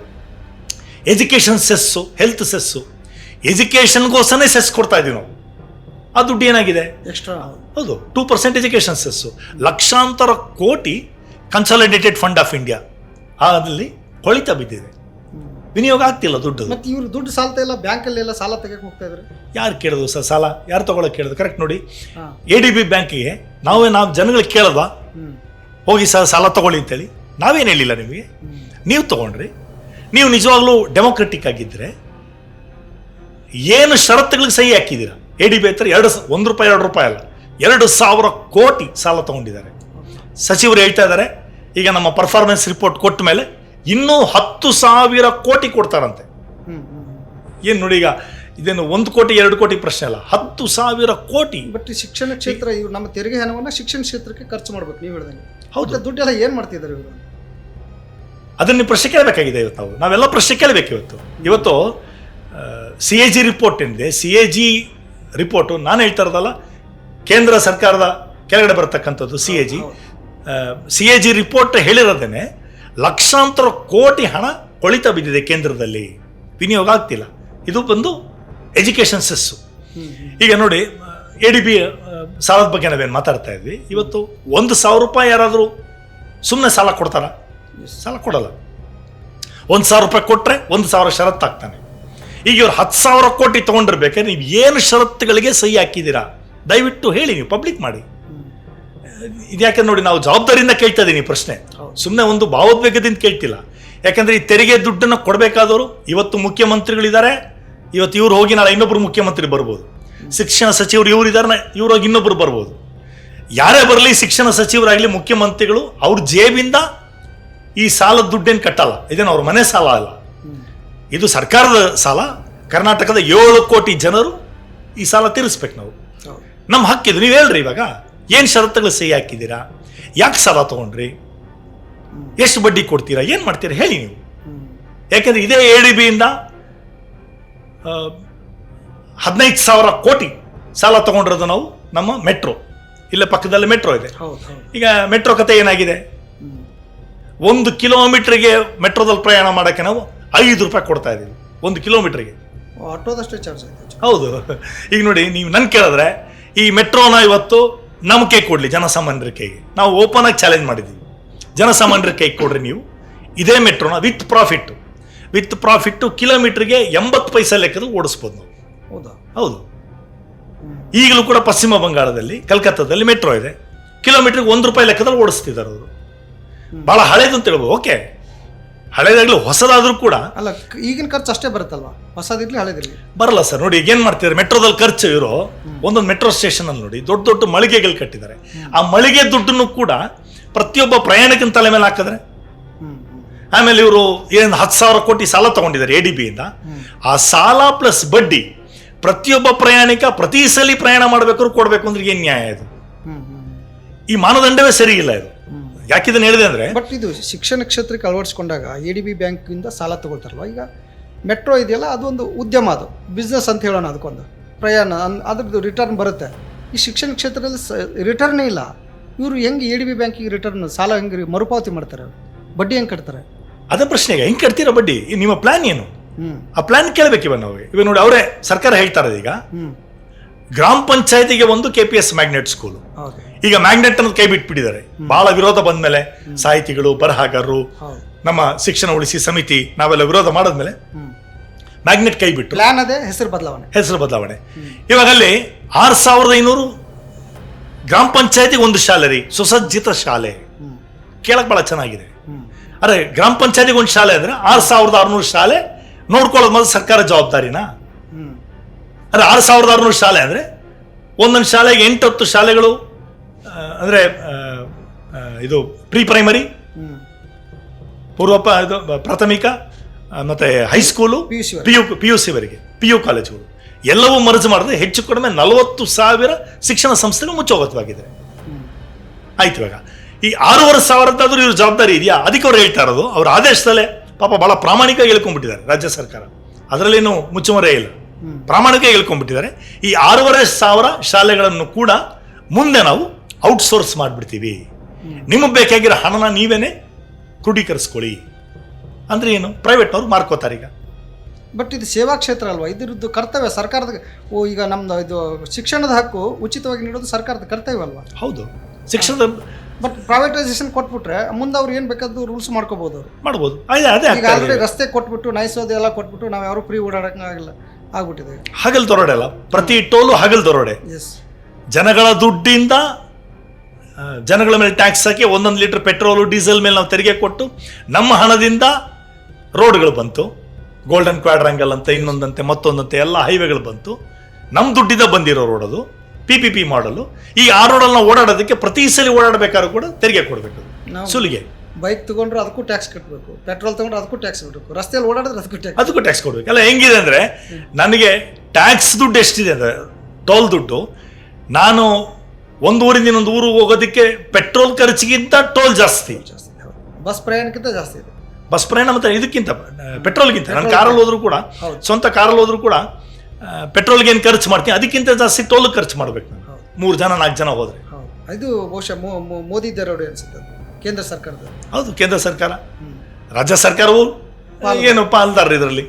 ಎಜುಕೇಷನ್ ಸೆಸ್ಸು, ಹೆಲ್ತ್ ಸೆಸ್ಸು. ಎಜುಕೇಷನ್ಗೋಸ್ಕರನೇ ಸೆಸ್ ಕೊಡ್ತಾ ಇದ್ದೀವಿ ನಾವು. ಆ ದುಡ್ಡು ಏನಾಗಿದೆ? ಎಕ್ಸ್ಟ್ರಾ. ಹೌದು, 2% ಎಜುಕೇಷನ್ ಸೆಸ್ಸು. ಲಕ್ಷಾಂತರ ಕೋಟಿ ಕನ್ಸಾಲಿಡೇಟೆಡ್ ಫಂಡ್ ಆಫ್ ಇಂಡಿಯಾ ಅದರಲ್ಲಿ ಕೊಳಿತ ಬಿದ್ದಿದೆ, ವಿನಿಯೋಗ ಆಗ್ತಿಲ್ಲ ದುಡ್ಡು. ಮತ್ತೆ ಇವರು ದುಡ್ಡು ಸಾಲ್ತಾ ಇಲ್ಲ, ಬ್ಯಾಂಕಲ್ಲಿ ಎಲ್ಲ ಸಾಲ ತೆಗೆಕ್ಕೆ ಹೋಗ್ತಾ ಇದ್ದಾರೆ. ಯಾರು ಕೇಳೋದು ಸರ್ ಸಾಲ? ಯಾರು ತಗೊಳಕ್ಕೆ ಕೇಳೋದು? ಕರೆಕ್ಟ್ ನೋಡಿ, ADB ಬ್ಯಾಂಕಿಗೆ ನಾವು ಜನಗಳಿಗೆ ಕೇಳೋದ್ವಾ ಹೋಗಿ ಸರ್ ಸಾಲ ತಗೊಳ್ಳಿ ಅಂತೇಳಿ? ನಾವೇನು ಹೇಳಿಲ್ಲ ನಿಮಗೆ, ನೀವು ತಗೊಂಡ್ರಿ. ನೀವು ನಿಜವಾಗ್ಲೂ ಡೆಮೋಕ್ರೆಟಿಕ್ ಆಗಿದ್ದರೆ ಏನು ಷರತ್ತುಗಳಿಗೆ ಸಹಿ ಹಾಕಿದ್ದೀರಾ? ADB ಹತ್ರ $1, $2 ಅಲ್ಲ, 2,000 ಕೋಟಿ ಸಾಲ ತಗೊಂಡಿದ್ದಾರೆ. ಸಚಿವರು ಹೇಳ್ತಾ ಇದ್ದಾರೆ ಈಗ ನಮ್ಮ ಪರ್ಫಾರ್ಮೆನ್ಸ್ ರಿಪೋರ್ಟ್ ಕೊಟ್ಟ ಮೇಲೆ ಇನ್ನೂ 10,000 ಕೋಟಿ ಕೊಡ್ತಾರಂತೆ. ಏನು ನೋಡಿ, ಈಗ ಇದೇನು 1 ಕೋಟಿ 2 ಕೋಟಿ ಪ್ರಶ್ನೆ ಅಲ್ಲ, 10,000 ಕೋಟಿ. ಬಟ್ ಶಿಕ್ಷಣ ಕ್ಷೇತ್ರ, ಇವ್ರು ನಮ್ಮ ತೆರಿಗೆ ಹಣವನ್ನು ಶಿಕ್ಷಣ ಕ್ಷೇತ್ರಕ್ಕೆ ಖರ್ಚು ಮಾಡ್ಬೇಕು ನೀವು ಹೇಳ್ದಂಗೆ. ಹೌದು, ದುಡ್ಡೆಲ್ಲ ಏನು ಮಾಡ್ತಿದ್ದಾರೆ ಇವರು? ಅದನ್ನ ಪ್ರಶ್ನೆ ಕೇಳಬೇಕಾಗಿದೆ ಇವತ್ತು. ನಾವೆಲ್ಲ ಪ್ರಶ್ನೆ ಕೇಳಬೇಕು ಇವತ್ತು. CAG ರಿಪೋರ್ಟ್ ಏನಿದೆ, CAG ರಿಪೋರ್ಟು ನಾನು ಹೇಳ್ತಾ ಇರೋದಲ್ಲ, ಕೇಂದ್ರ ಸರ್ಕಾರದ ಕೆಳಗಡೆ ಬರತಕ್ಕಂಥದ್ದು CAG ರಿಪೋರ್ಟ್ ಹೇಳಿರೋದೇನೆ ಲಕ್ಷಾಂತರ ಕೋಟಿ ಹಣ ಕೊಳಿತ ಬಿದ್ದಿದೆ ಕೇಂದ್ರದಲ್ಲಿ, ವಿನಿಯೋಗ ಆಗ್ತಿಲ್ಲ. ಇದು ಬಂದು ಎಜುಕೇಷನ್ ಸೆಸ್ಸು. ಈಗ ನೋಡಿ, ADB ಸಾಲದ ಬಗ್ಗೆ ನಾವೇನು ಮಾತಾಡ್ತಾ ಇದ್ವಿ. ಇವತ್ತು $1,000 ಯಾರಾದರೂ ಸುಮ್ಮನೆ ಸಾಲ ಕೊಡ್ತಾರಾ? ಸಾಲ ಕೊಡಲ್ಲ. $1,000 ಕೊಟ್ಟರೆ 1,000 ಷರತ್ತು ಹಾಕ್ತಾನೆ. ಈಗ ಇವ್ರು 10,000 ಕೋಟಿ ತೊಗೊಂಡಿರ್ಬೇಕಾದ್ರೆ ನೀವು ಏನು ಷರತ್ತುಗಳಿಗೆ ಸಹಿ ಹಾಕಿದ್ದೀರಾ ದಯವಿಟ್ಟು ಹೇಳಿ, ನೀವು ಪಬ್ಲಿಕ್ ಮಾಡಿ. ಇದ್ಯಾಕೆ ನೋಡಿ, ನಾವು ಜವಾಬ್ದಾರಿಯಿಂದ ಕೇಳ್ತಾ ಇದ್ದೀನಿ ಪ್ರಶ್ನೆ, ಸುಮ್ಮನೆ ಒಂದು ಭಾವೋದ್ವೇಗದಿಂದ ಕೇಳ್ತಿಲ್ಲ. ಯಾಕಂದ್ರೆ ಈ ತೆರಿಗೆ ದುಡ್ಡನ್ನು ಕೊಡಬೇಕಾದವರು ಇವತ್ತು ಮುಖ್ಯಮಂತ್ರಿಗಳಿದ್ದಾರೆ. ಇವತ್ತು ಇವ್ರು ಹೋಗಿ ನಾಳೆ ಇನ್ನೊಬ್ರು ಮುಖ್ಯಮಂತ್ರಿ ಬರ್ಬೋದು. ಶಿಕ್ಷಣ ಸಚಿವರು ಇವ್ರು ಇದ್ದಾರೆ, ಇವ್ರು ಹೋಗಿ ಇನ್ನೊಬ್ರು ಬರ್ಬೋದು. ಯಾರೇ ಬರಲಿ, ಶಿಕ್ಷಣ ಸಚಿವರಾಗಲಿ ಮುಖ್ಯಮಂತ್ರಿಗಳು ಅವ್ರ ಜೇಬಿಂದ ಈ ಸಾಲದ ದುಡ್ಡೇನು ಕಟ್ಟಲ್ಲ. ಇದೇನು ಅವ್ರ ಮನೆ ಸಾಲ ಅಲ್ಲ, ಇದು ಸರ್ಕಾರದ ಸಾಲ. ಕರ್ನಾಟಕದ 7 ಕೋಟಿ ಜನರು ಈ ಸಾಲ ತೀರಿಸ್ಬೇಕು. ನಾವು ನಮ್ಮ ಹಕ್ಕಿದು. ನೀವು ಹೇಳ್ರಿ, ಇವಾಗ ಏನು ಷರತ್ತುಗಳು ಸಹಿ ಹಾಕಿದ್ದೀರಾ? ಯಾಕೆ ಸಾಲ ತಗೊಂಡ್ರಿ? ಎಷ್ಟು ಬಡ್ಡಿ ಕೊಡ್ತೀರಾ? ಏನು ಮಾಡ್ತೀರಾ ಹೇಳಿ ನೀವು. ಯಾಕೆಂದ್ರೆ ಇದೇ ADB ಇಂದ 15,000 ಕೋಟಿ ಸಾಲ ತಗೊಂಡಿರೋದು ನಾವು. ನಮ್ಮ ಮೆಟ್ರೋ, ಇಲ್ಲೇ ಪಕ್ಕದಲ್ಲಿ ಮೆಟ್ರೋ ಇದೆ. ಈಗ ಮೆಟ್ರೋ ಕತೆ ಏನಾಗಿದೆ? 1 ಕಿಲೋಮೀಟರ್ಗೆ ಮೆಟ್ರೋದಲ್ಲಿ ಪ್ರಯಾಣ ಮಾಡೋಕ್ಕೆ ನಾವು $5 ಕೊಡ್ತಾ ಇದ್ದೀವಿ 1 ಕಿಲೋಮೀಟರ್ಗೆ. ಆಟೋದಷ್ಟೇ ಚಾರ್ಜ್ ಆಯ್ತು. ಹೌದು. ಈಗ ನೋಡಿ, ನೀವು ನನ್ನ ಕೇಳಿದ್ರೆ ಈ ಮೆಟ್ರೋನ ಇವತ್ತು ನಮ್ಮ ಕೈ ಕೊಡಲಿ, ಜನಸಾಮಾನ್ಯರ ಕೈಗೆ. ನಾವು ಓಪನ್ ಆಗಿ ಚಾಲೆಂಜ್ ಮಾಡಿದ್ದೀವಿ, ಜನಸಾಮಾನ್ಯರ ಕೈಗೆ ಕೊಡ್ರಿ ನೀವು ಇದೇ ಮೆಟ್ರೋನ ವಿತ್ ಪ್ರಾಫಿಟ್ಟು ಕಿಲೋಮೀಟರ್ಗೆ 80 ಪೈಸೆ ಲೆಕ್ಕದಲ್ಲಿ ಓಡಿಸ್ಬೋದು ನಾವು. ಹೌದಾ? ಹೌದು. ಈಗಲೂ ಕೂಡ ಪಶ್ಚಿಮ ಬಂಗಾಳದಲ್ಲಿ, ಕಲ್ಕತ್ತಾದಲ್ಲಿ ಮೆಟ್ರೋ ಇದೆ. ಕಿಲೋಮೀಟರ್ಗೆ $1 ಲೆಕ್ಕದಲ್ಲಿ ಓಡಿಸ್ತಿದ್ದಾರೆ ಅವರು. ಭಾಳ ಹಳೇದು ಅಂತ ಹೇಳ್ಬೋದು. ಓಕೆ, ಹಳೇದಾಗ್ಲಿ ಹೊಸದಾದ್ರೂ ಕೂಡ ಅಲ್ಲ, ಈಗಿನ ಖರ್ಚು ಅಷ್ಟೇ ಬರುತ್ತಲ್ವಾ, ಹೊಸದಿರ್ಲಿ ಹಳೇದಿರ್ಲಿ ಬರಲ್ಲ ಸರ್. ನೋಡಿ, ಈಗ ಏನು ಮಾಡ್ತಿದ್ದಾರೆ, ಮೆಟ್ರೋದಲ್ಲಿ ಖರ್ಚು ಇರೋ ಒಂದೊಂದು ಮೆಟ್ರೋ ಸ್ಟೇಷನ್ ಅಲ್ಲಿ ನೋಡಿ ದೊಡ್ಡ ದೊಡ್ಡ ಮಳಿಗೆಗಳು ಕಟ್ಟಿದ್ದಾರೆ. ಆ ಮಳಿಗೆ ದುಡ್ಡನ್ನು ಕೂಡ ಪ್ರತಿಯೊಬ್ಬ ಪ್ರಯಾಣಿಕನ ತಲೆ ಮೇಲೆ ಹಾಕಿದ್ರೆ, ಆಮೇಲೆ ಇವರು ಏನು 10,000 ಕೋಟಿ ಸಾಲ ತಗೊಂಡಿದ್ದಾರೆ ADB ಇಂದ. ಆ ಸಾಲ ಪ್ಲಸ್ ಬಡ್ಡಿ ಪ್ರತಿಯೊಬ್ಬ ಪ್ರಯಾಣಿಕ ಪ್ರತಿ ಸಲ ಪ್ರಯಾಣ ಮಾಡಬೇಕಾದ್ರು ಕೊಡಬೇಕು ಅಂದ್ರೆ ಏನು ನ್ಯಾಯ ಇದು? ಈ ಮಾನದಂಡವೇ ಸರಿ ಇಲ್ಲ ಇದು. ಯಾಕಿದನ್ನು ಹೇಳಿದೆ ಅಂದರೆ, ಬಟ್ ಇದು ಶಿಕ್ಷಣ ಕ್ಷೇತ್ರಕ್ಕೆ ಅಳವಡಿಸ್ಕೊಂಡಾಗ ADB ಬ್ಯಾಂಕಿಂದ ಸಾಲ ತಗೊಳ್ತಾರಲ್ವ. ಈಗ ಮೆಟ್ರೋ ಇದೆಯಲ್ಲ, ಅದೊಂದು ಉದ್ಯಮ, ಅದು ಬಿಸ್ನೆಸ್ ಅಂತ ಹೇಳೋಣ. ಅದಕ್ಕೊಂದು ಪ್ರಯಾಣ, ಅದ್ರದ್ದು ರಿಟರ್ನ್ ಬರುತ್ತೆ. ಈ ಶಿಕ್ಷಣ ಕ್ಷೇತ್ರದಲ್ಲಿ ರಿಟರ್ನೇ ಇಲ್ಲ. ಇವರು ಹೆಂಗೆ ADB ಬ್ಯಾಂಕಿಗೆ ರಿಟರ್ನ್, ಸಾಲ ಹೆಂಗೆ ಮರುಪಾವತಿ ಮಾಡ್ತಾರೆ? ಬಡ್ಡಿ ಹೆಂಗೆ ಕಟ್ತಾರೆ? ಅದೇ ಪ್ರಶ್ನೆ. ಈಗ ಹೆಂಗೆ ಕಟ್ತೀರಾ ಬಡ್ಡಿ? ನಿಮ್ಮ ಪ್ಲಾನ್ ಏನು? ಆ ಪ್ಲಾನ್ ಕೇಳಬೇಕು ನಾವು. ಇವಾಗ ನೋಡಿ, ಅವರೇ ಸರ್ಕಾರ ಹೇಳ್ತಾರೆ ಈಗ ಗ್ರಾಮ ಪಂಚಾಯತಿಗೆ ಒಂದು KPS ಮ್ಯಾಗ್ನೆಟ್ ಸ್ಕೂಲು. ಈಗ ಮ್ಯಾಗ್ನೆಟ್ ಅನ್ನು ಕೈ ಬಿಟ್ಬಿಟ್ಟಿದ್ದಾರೆ. ಬಹಳ ವಿರೋಧ ಬಂದ ಮೇಲೆ ಸಾಹಿತಿಗಳು, ಬರಹಗಾರರು, ನಮ್ಮ ಶಿಕ್ಷಣ ಉಳಿಸಿ ಸಮಿತಿ ನಾವೆಲ್ಲ ವಿರೋಧ ಮಾಡಿದ್ಮೇಲೆ ಮ್ಯಾಗ್ನೆಟ್ ಕೈ ಬಿಟ್ಟು ಪ್ಲಾನ್ ಅದೇ ಹೆಸರು ಬದಲಾವಣೆ. ಇವಾಗ ಅಲ್ಲಿ 6,500 ಗ್ರಾಮ ಪಂಚಾಯತಿಗೆ ಒಂದು ಶಾಲೆ ರೀ, ಸುಸಜ್ಜಿತ ಶಾಲೆ. ಕೇಳಕ್ ಬಹಳ ಚೆನ್ನಾಗಿದೆ. ಅರೆ, ಗ್ರಾಮ ಪಂಚಾಯತಿಗೆ ಒಂದು ಶಾಲೆ ಅಂದ್ರೆ 6,600 ಶಾಲೆ ನೋಡ್ಕೊಳ್ಳೋದು ಮೊದಲು ಸರ್ಕಾರ ಜವಾಬ್ದಾರಿನಾ? ಅರೆ, 6,600 ಶಾಲೆ ಅಂದ್ರೆ ಒಂದೊಂದು ಶಾಲೆಗೆ 8-10 ಶಾಲೆಗಳು, ಅಂದ್ರೆ ಇದು ಪ್ರೀ ಪ್ರೈಮರಿ, ಇದು ಪ್ರಾಥಮಿಕ ಮತ್ತು ಹೈಸ್ಕೂಲು, PUC ಪಿ ಯು ಸಿವರೆಗೆ, PU ಕಾಲೇಜುಗಳು ಎಲ್ಲವೂ ಮರ್ಜ್ ಮಾಡಿದ್ರೆ ಹೆಚ್ಚು ಕಡಿಮೆ 40,000 ಶಿಕ್ಷಣ ಸಂಸ್ಥೆಗಳು ಮುಚ್ಚೋಗತ್ವಾಗಿದೆ. ಆಯ್ತು, ಇವಾಗ ಈ 6,500 ಇವ್ರ ಜವಾಬ್ದಾರಿ ಇದೆಯಾ? ಅದಕ್ಕೆ ಅವ್ರು ಹೇಳ್ತಾ ಇರೋದು, ಅವ್ರ ಆದೇಶದಲ್ಲೇ ಪಾಪ ಭಾಳ ಪ್ರಾಮಾಣಿಕ ಹೇಳ್ಕೊಂಡ್ಬಿಟ್ಟಿದ್ದಾರೆ ರಾಜ್ಯ ಸರ್ಕಾರ, ಅದರಲ್ಲೇನು ಮುಚ್ಚುಮರೆ ಇಲ್ಲ, ಪ್ರಾಮಾಣಿಕ ಹೇಳ್ಕೊಂಡ್ಬಿಟ್ಟಿದ್ದಾರೆ. ಈ 6,500 ಶಾಲೆಗಳನ್ನು ಕೂಡ ಮುಂದೆ ನಾವು ಔಟ್ಸೋರ್ಸ್ ಮಾಡಿಬಿಡ್ತೀವಿ, ನಿಮಗೆ ಬೇಕಾಗಿರೋ ಹಣನ ನೀವೇನೆ ಕ್ರೋಢೀಕರಿಸ್ಕೊಳ್ಳಿ ಅಂದ್ರೆ ಏನು? ಪ್ರೈವೇಟ್ನವ್ರು ಮಾರ್ಕೋತಾರೆ. ಈಗ ಬಟ್ ಇದು ಸೇವಾ ಕ್ಷೇತ್ರ ಅಲ್ವಾ, ಇದ್ರದ್ದು ಕರ್ತವ್ಯ ಸರ್ಕಾರದ. ಈಗ ನಮ್ದು ಇದು ಶಿಕ್ಷಣದ ಹಕ್ಕು ಉಚಿತವಾಗಿ ನೀಡೋದು ಸರ್ಕಾರದ ಕರ್ತವ್ಯ ಅಲ್ವಾ? ಹೌದು, ಶಿಕ್ಷಣದ. ಬಟ್ ಪ್ರೈವೇಟೈಸೇಷನ್ ಕೊಟ್ಬಿಟ್ರೆ ಮುಂದೆ ಅವ್ರು ಏನು ಬೇಕಾದ್ರು ರೂಲ್ಸ್ ಮಾಡ್ಕೋಬಹುದು, ಅವರು ಮಾಡ್ಬೋದು. ಅದೇ ಈಗ ಆಲ್ರೆಡಿ ರಸ್ತೆ ಕೊಟ್ಬಿಟ್ಟು ನೈಸೋದು ಎಲ್ಲ ಕೊಟ್ಬಿಟ್ಟು ನಾವು ಯಾರು ಫ್ರೀ ಓಡಾಡೋಕ್ಕಾಗಿಲ್ಲ ಆಗ್ಬಿಟ್ಟಿದೆ. ಹಗಲ್ ದೊರಡೆ ಅಲ್ಲ, ಪ್ರತಿ ಟೋಲು ಹಗಲ್ ದೊರಡೆ. ಎಸ್, ಜನಗಳ ದುಡ್ಡಿಂದ ಜನಗಳ ಮೇಲೆ ಟ್ಯಾಕ್ಸ್ ಹಾಕಿ 1 ಲೀಟರ್ ಪೆಟ್ರೋಲು ಡೀಸೆಲ್ ಮೇಲೆ ನಾವು ತೆರಿಗೆ ಕೊಟ್ಟು ನಮ್ಮ ಹಣದಿಂದ ರೋಡ್ಗಳು ಬಂತು, ಗೋಲ್ಡನ್ ಕ್ವಾಡ್ರಂಗಲ್ ಅಂತ ಇನ್ನೊಂದಂತೆ ಮತ್ತೊಂದಂತೆ ಎಲ್ಲ ಹೈವೇಗಳು ಬಂತು, ನಮ್ಮ ದುಡ್ಡಿಂದ ಬಂದಿರೋ ರೋಡ್ ಅದು, PPP ಮಾಡಲು. ಈಗ ಆ ರೋಡಲ್ಲಿ ನಾವು ಓಡಾಡೋದಕ್ಕೆ ಪ್ರತಿ ಸಲ ಓಡಾಡಬೇಕಾದ್ರೂ ಕೂಡ ತೆರಿಗೆ ಕೊಡಬೇಕು, ಸುಲಿಗೆ. ಬೈಕ್ ತಗೊಂಡ್ರೆ ಅದಕ್ಕೂ ಟ್ಯಾಕ್ಸ್ ಕಟ್ಟಬೇಕು, ಪೆಟ್ರೋಲ್ ತಗೊಂಡ್ರೆ ಅದಕ್ಕೂ ಟ್ಯಾಕ್ಸ್ ಕಟ್ಟಬೇಕು, ರಸ್ತೆಯಲ್ಲಿ ಓಡಾಡಿದ್ರೆ ಅದಕ್ಕೂ ಟ್ಯಾಕ್ಸ್ ಕೊಡಬೇಕು. ಎಲ್ಲ ಹೆಂಗಿದೆ ಅಂದರೆ, ನನಗೆ ಟ್ಯಾಕ್ಸ್ ದುಡ್ಡು ಎಷ್ಟಿದೆ ಅಂದರೆ, ಟೋಲ್ ದುಡ್ಡು, ನಾನು ಒಂದು ಊರಿಂದ ಇನ್ನೊಂದು ಊರು ಹೋಗೋದಕ್ಕೆ ಪೆಟ್ರೋಲ್ ಖರ್ಚಿಗಿಂತ ಟೋಲ್ ಜಾಸ್ತಿ, ಬಸ್ ಪ್ರಯಾಣಕ್ಕಿಂತ ಜಾಸ್ತಿ ಇದೆ. ಬಸ್ ಪ್ರಯಾಣ ಮತ್ತು ಇದಕ್ಕಿಂತ ಪೆಟ್ರೋಲ್ಗಿಂತ, ನಾನು ಕಾರಲ್ಲಿ ಹೋದ್ರು ಕೂಡ, ಸ್ವಂತ ಕಾರಲ್ಲಿ ಹೋದ್ರು ಕೂಡ ಪೆಟ್ರೋಲ್ಗೆ ಏನು ಖರ್ಚು ಮಾಡ್ತೀನಿ ಅದಕ್ಕಿಂತ ಜಾಸ್ತಿ ಟೋಲ್ ಖರ್ಚು ಮಾಡ್ಬೇಕು ನಾನು, 3 ಜನ 4 ಜನ ಹೋದ್ರೆ. ಇದು ಬಹುಶಃ ಮೋದಿ ದರೋಡೆ ಅನ್ಸುತ್ತೆ, ಕೇಂದ್ರ ಸರ್ಕಾರದ. ಹೌದು, ಕೇಂದ್ರ ಸರ್ಕಾರ, ರಾಜ್ಯ ಸರ್ಕಾರವು ಏನು ಪಾಲ್ದಾರ ಇದರಲ್ಲಿ.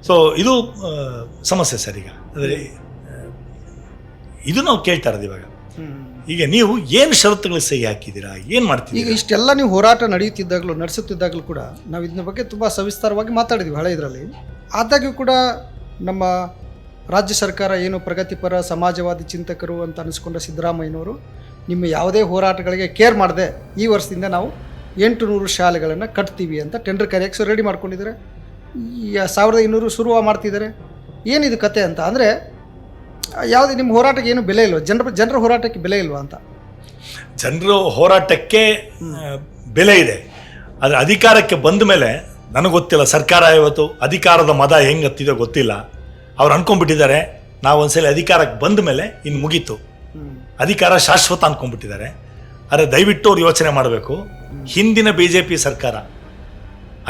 ಸೊ ಇದು ಸಮಸ್ಯೆ ಸರ್. ಈಗ ಅಂದರೆ ಇದು ನಾವು ಕೇಳ್ತಾ ಇರೋದು ಇವಾಗ. ಈಗ ನೀವು ಏನು ಷರತ್ತುಗಳಿಗೆ ಸಹಿ ಹಾಕಿದ್ದೀರಾ, ಏನು ಮಾಡ್ತೀವಿ? ಈಗ ಇಷ್ಟೆಲ್ಲ ನೀವು ಹೋರಾಟ ನಡೆಸುತ್ತಿದ್ದಾಗಲೂ ಕೂಡ ನಾವು ಇದನ್ನ ಬಗ್ಗೆ ತುಂಬ ಸವಿಸ್ತಾರವಾಗಿ ಮಾತಾಡಿದ್ವಿ ಹಳೆ ಇದರಲ್ಲಿ. ಆದಾಗ್ಯೂ ಕೂಡ ನಮ್ಮ ರಾಜ್ಯ ಸರ್ಕಾರ ಏನು ಪ್ರಗತಿಪರ ಸಮಾಜವಾದಿ ಚಿಂತಕರು ಅಂತ ಅನಿಸ್ಕೊಂಡ ಸಿದ್ದರಾಮಯ್ಯನವರು ನಿಮ್ಮ ಯಾವುದೇ ಹೋರಾಟಗಳಿಗೆ ಕೇರ್ ಮಾಡದೆ ಈ ವರ್ಷದಿಂದ ನಾವು 800 ಶಾಲೆಗಳನ್ನು ಕಟ್ತೀವಿ ಅಂತ ಟೆಂಡರ್ ಕರೆಯಕ್ಕೆ ರೆಡಿ ಮಾಡ್ಕೊಂಡಿದ್ದಾರೆ. 1200 ಶುರು ಮಾಡ್ತಿದ್ದಾರೆ. ಏನಿದು ಕತೆ ಅಂತ ಅಂದರೆ, ಯಾವುದೇ ನಿಮ್ಮ ಹೋರಾಟಕ್ಕೆ ಏನು ಬೆಲೆ ಇಲ್ವಾ? ಜನರ ಹೋರಾಟಕ್ಕೆ ಬೆಲೆ ಇಲ್ವಾ ಅಂತ? ಜನರ ಹೋರಾಟಕ್ಕೆ ಬೆಲೆ ಇದೆ. ಆದರೆ ಅಧಿಕಾರಕ್ಕೆ ಬಂದ ಮೇಲೆ ನನಗೆ ಗೊತ್ತಿಲ್ಲ, ಸರ್ಕಾರ ಇವತ್ತು ಅಧಿಕಾರದ ಮದ ಹೆಂಗೆ ಹತ್ತಿದೋ ಗೊತ್ತಿಲ್ಲ. ಅವ್ರು ಅನ್ಕೊಂಡ್ಬಿಟ್ಟಿದ್ದಾರೆ ನಾವು ಒಂದ್ಸಲ ಅಧಿಕಾರಕ್ಕೆ ಬಂದ ಮೇಲೆ ಇನ್ನು ಮುಗೀತು, ಅಧಿಕಾರ ಶಾಶ್ವತ ಅನ್ಕೊಂಡ್ಬಿಟ್ಟಿದ್ದಾರೆ. ಆದರೆ ದಯವಿಟ್ಟು ಅವ್ರು ಯೋಚನೆ ಮಾಡಬೇಕು. ಹಿಂದಿನ BJP ಸರ್ಕಾರ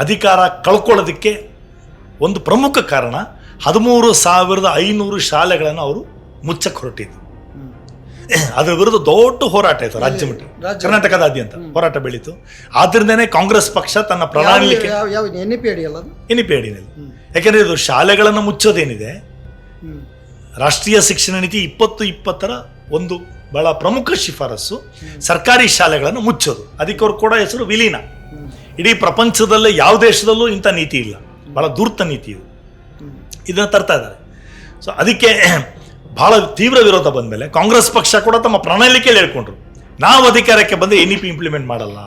ಅಧಿಕಾರ ಕಳ್ಕೊಳ್ಳೋದಕ್ಕೆ ಒಂದು ಪ್ರಮುಖ ಕಾರಣ 13,500 ಶಾಲೆಗಳನ್ನು ಅವರು ಮುಚ್ಚಕ್ಕೆ ಹೊರಟಿದ್ದು. ಅದರ ವಿರುದ್ಧ ದೊಡ್ಡ ಹೋರಾಟ ಆಯಿತು, ರಾಜ್ಯ ಮಟ್ಟ, ಕರ್ನಾಟಕದಾದ್ಯಂತ ಹೋರಾಟ ಬೆಳೀತು. ಆದ್ರಿಂದನೇ ಕಾಂಗ್ರೆಸ್ ಪಕ್ಷ ತನ್ನ ಪ್ರಣಾಳಿಕೆ NEP ಅಡಿನಲ್ಲಿ, ಯಾಕೆಂದರೆ ಇದು ಶಾಲೆಗಳನ್ನು ಮುಚ್ಚೋದೇನಿದೆ, ರಾಷ್ಟ್ರೀಯ ಶಿಕ್ಷಣ ನೀತಿ 2020ರ ಒಂದು ಬಹಳ ಪ್ರಮುಖ ಶಿಫಾರಸು ಸರ್ಕಾರಿ ಶಾಲೆಗಳನ್ನು ಮುಚ್ಚೋದು. ಅದಕ್ಕೆ ಅವ್ರು ಕೊಡೋ ಹೆಸರು ವಿಲೀನ. ಇಡೀ ಪ್ರಪಂಚದಲ್ಲೇ ಯಾವ ದೇಶದಲ್ಲೂ ಇಂಥ ನೀತಿ ಇಲ್ಲ, ಬಹಳ ಧೂರ್ತ ನೀತಿ ಇದು. ಇದನ್ನು ತರ್ತಾ ಇದ್ದಾರೆ. ಸೊ ಅದಕ್ಕೆ ಬಹಳ ತೀವ್ರ ವಿರೋಧ ಬಂದ ಮೇಲೆ ಕಾಂಗ್ರೆಸ್ ಪಕ್ಷ ಕೂಡ ತಮ್ಮ ಪ್ರಣಾಳಿಕೆಯಲ್ಲಿ ಹೇಳ್ಕೊಂಡ್ರು, ನಾವು ಅಧಿಕಾರಕ್ಕೆ ಬಂದರೆ NEP ಇಂಪ್ಲಿಮೆಂಟ್ ಮಾಡಲ್ಲ,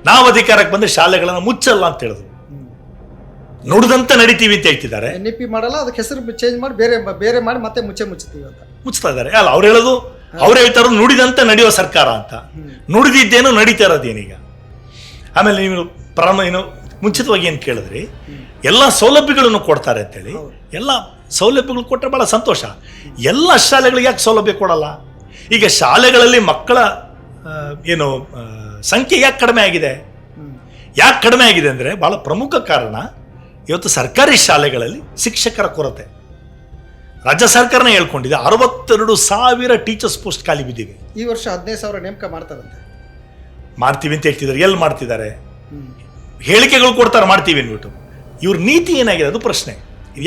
ನಾವು ಅಧಿಕಾರಕ್ಕೆ ಬಂದರೆ ಶಾಲೆಗಳನ್ನು ಮುಚ್ಚಲ್ಲ ಅಂತ ಹೇಳಿದ್ರು. ನುಡಿದಂತೆ ನಡಿತೀವಿ ಅಂತ ಹೇಳ್ತಿದ್ದಾರೆ. NEP ಮಾಡಲ್ಲ, ಅದಕ್ಕೆ ಹೆಸರು ಚೇಂಜ್ ಮಾಡಿ ಬೇರೆ ಮಾಡಿ ಮತ್ತೆ ಮುಚ್ಚುತ್ತೀವಿ ಅಂತ ಮುಚ್ತಾ ಇದ್ದಾರೆ. ಅಲ್ಲ, ಅವ್ರು ಹೇಳೋದು, ಅವ್ರು ಹೇಳ್ತಾ ಇರೋದು ನುಡಿದಂತೆ ನಡೆಯೋ ಸರ್ಕಾರ ಅಂತ. ನುಡಿದಿದ್ದೇನೋ ನಡೀತಾ ಇರೋದೇನೀಗ. ಆಮೇಲೆ ನೀವು ಏನು ಮುಂಚಿತವಾಗಿ ಏನು ಕೇಳಿದ್ರಿ, ಎಲ್ಲ ಸೌಲಭ್ಯಗಳನ್ನು ಕೊಡ್ತಾರೆ ಅಂತೇಳಿ. ಎಲ್ಲ ಸೌಲಭ್ಯಗಳು ಕೊಟ್ಟರೆ ಭಾಳ ಸಂತೋಷ. ಎಲ್ಲ ಶಾಲೆಗಳಿಗೆ ಯಾಕೆ ಸೌಲಭ್ಯ ಕೊಡಲ್ಲ? ಈಗ ಶಾಲೆಗಳಲ್ಲಿ ಮಕ್ಕಳ ಸಂಖ್ಯೆ ಯಾಕೆ ಕಡಿಮೆ ಆಗಿದೆ? ಯಾಕೆ ಕಡಿಮೆ ಆಗಿದೆ ಅಂದರೆ ಭಾಳ ಪ್ರಮುಖ ಕಾರಣ ಇವತ್ತು ಸರ್ಕಾರಿ ಶಾಲೆಗಳಲ್ಲಿ ಶಿಕ್ಷಕರ ಕೊರತೆ. ರಾಜ್ಯ ಸರ್ಕಾರನೇ ಹೇಳ್ಕೊಂಡಿದೆ 62,000 ಟೀಚರ್ಸ್ ಪೋಸ್ಟ್ ಖಾಲಿ ಬಿದ್ದಿವೆ. ಈ ವರ್ಷ 15,000 ನೇಮಕ ಮಾಡ್ತಾರಂತೆ. ಮಾಡ್ತೀವಿ ಅಂತ ಹೇಳ್ತಿದ್ದಾರೆ. ಎಲ್ಲಿ ಮಾಡ್ತಿದ್ದಾರೆ? ಹೇಳಿಕೆಗಳು ಕೊಡ್ತಾರೆ ಮಾಡ್ತೀವಿ ಅಂದ್ಬಿಟ್ಟು. ಇವ್ರ ನೀತಿ ಏನಾಗಿದೆ ಅದು ಪ್ರಶ್ನೆ.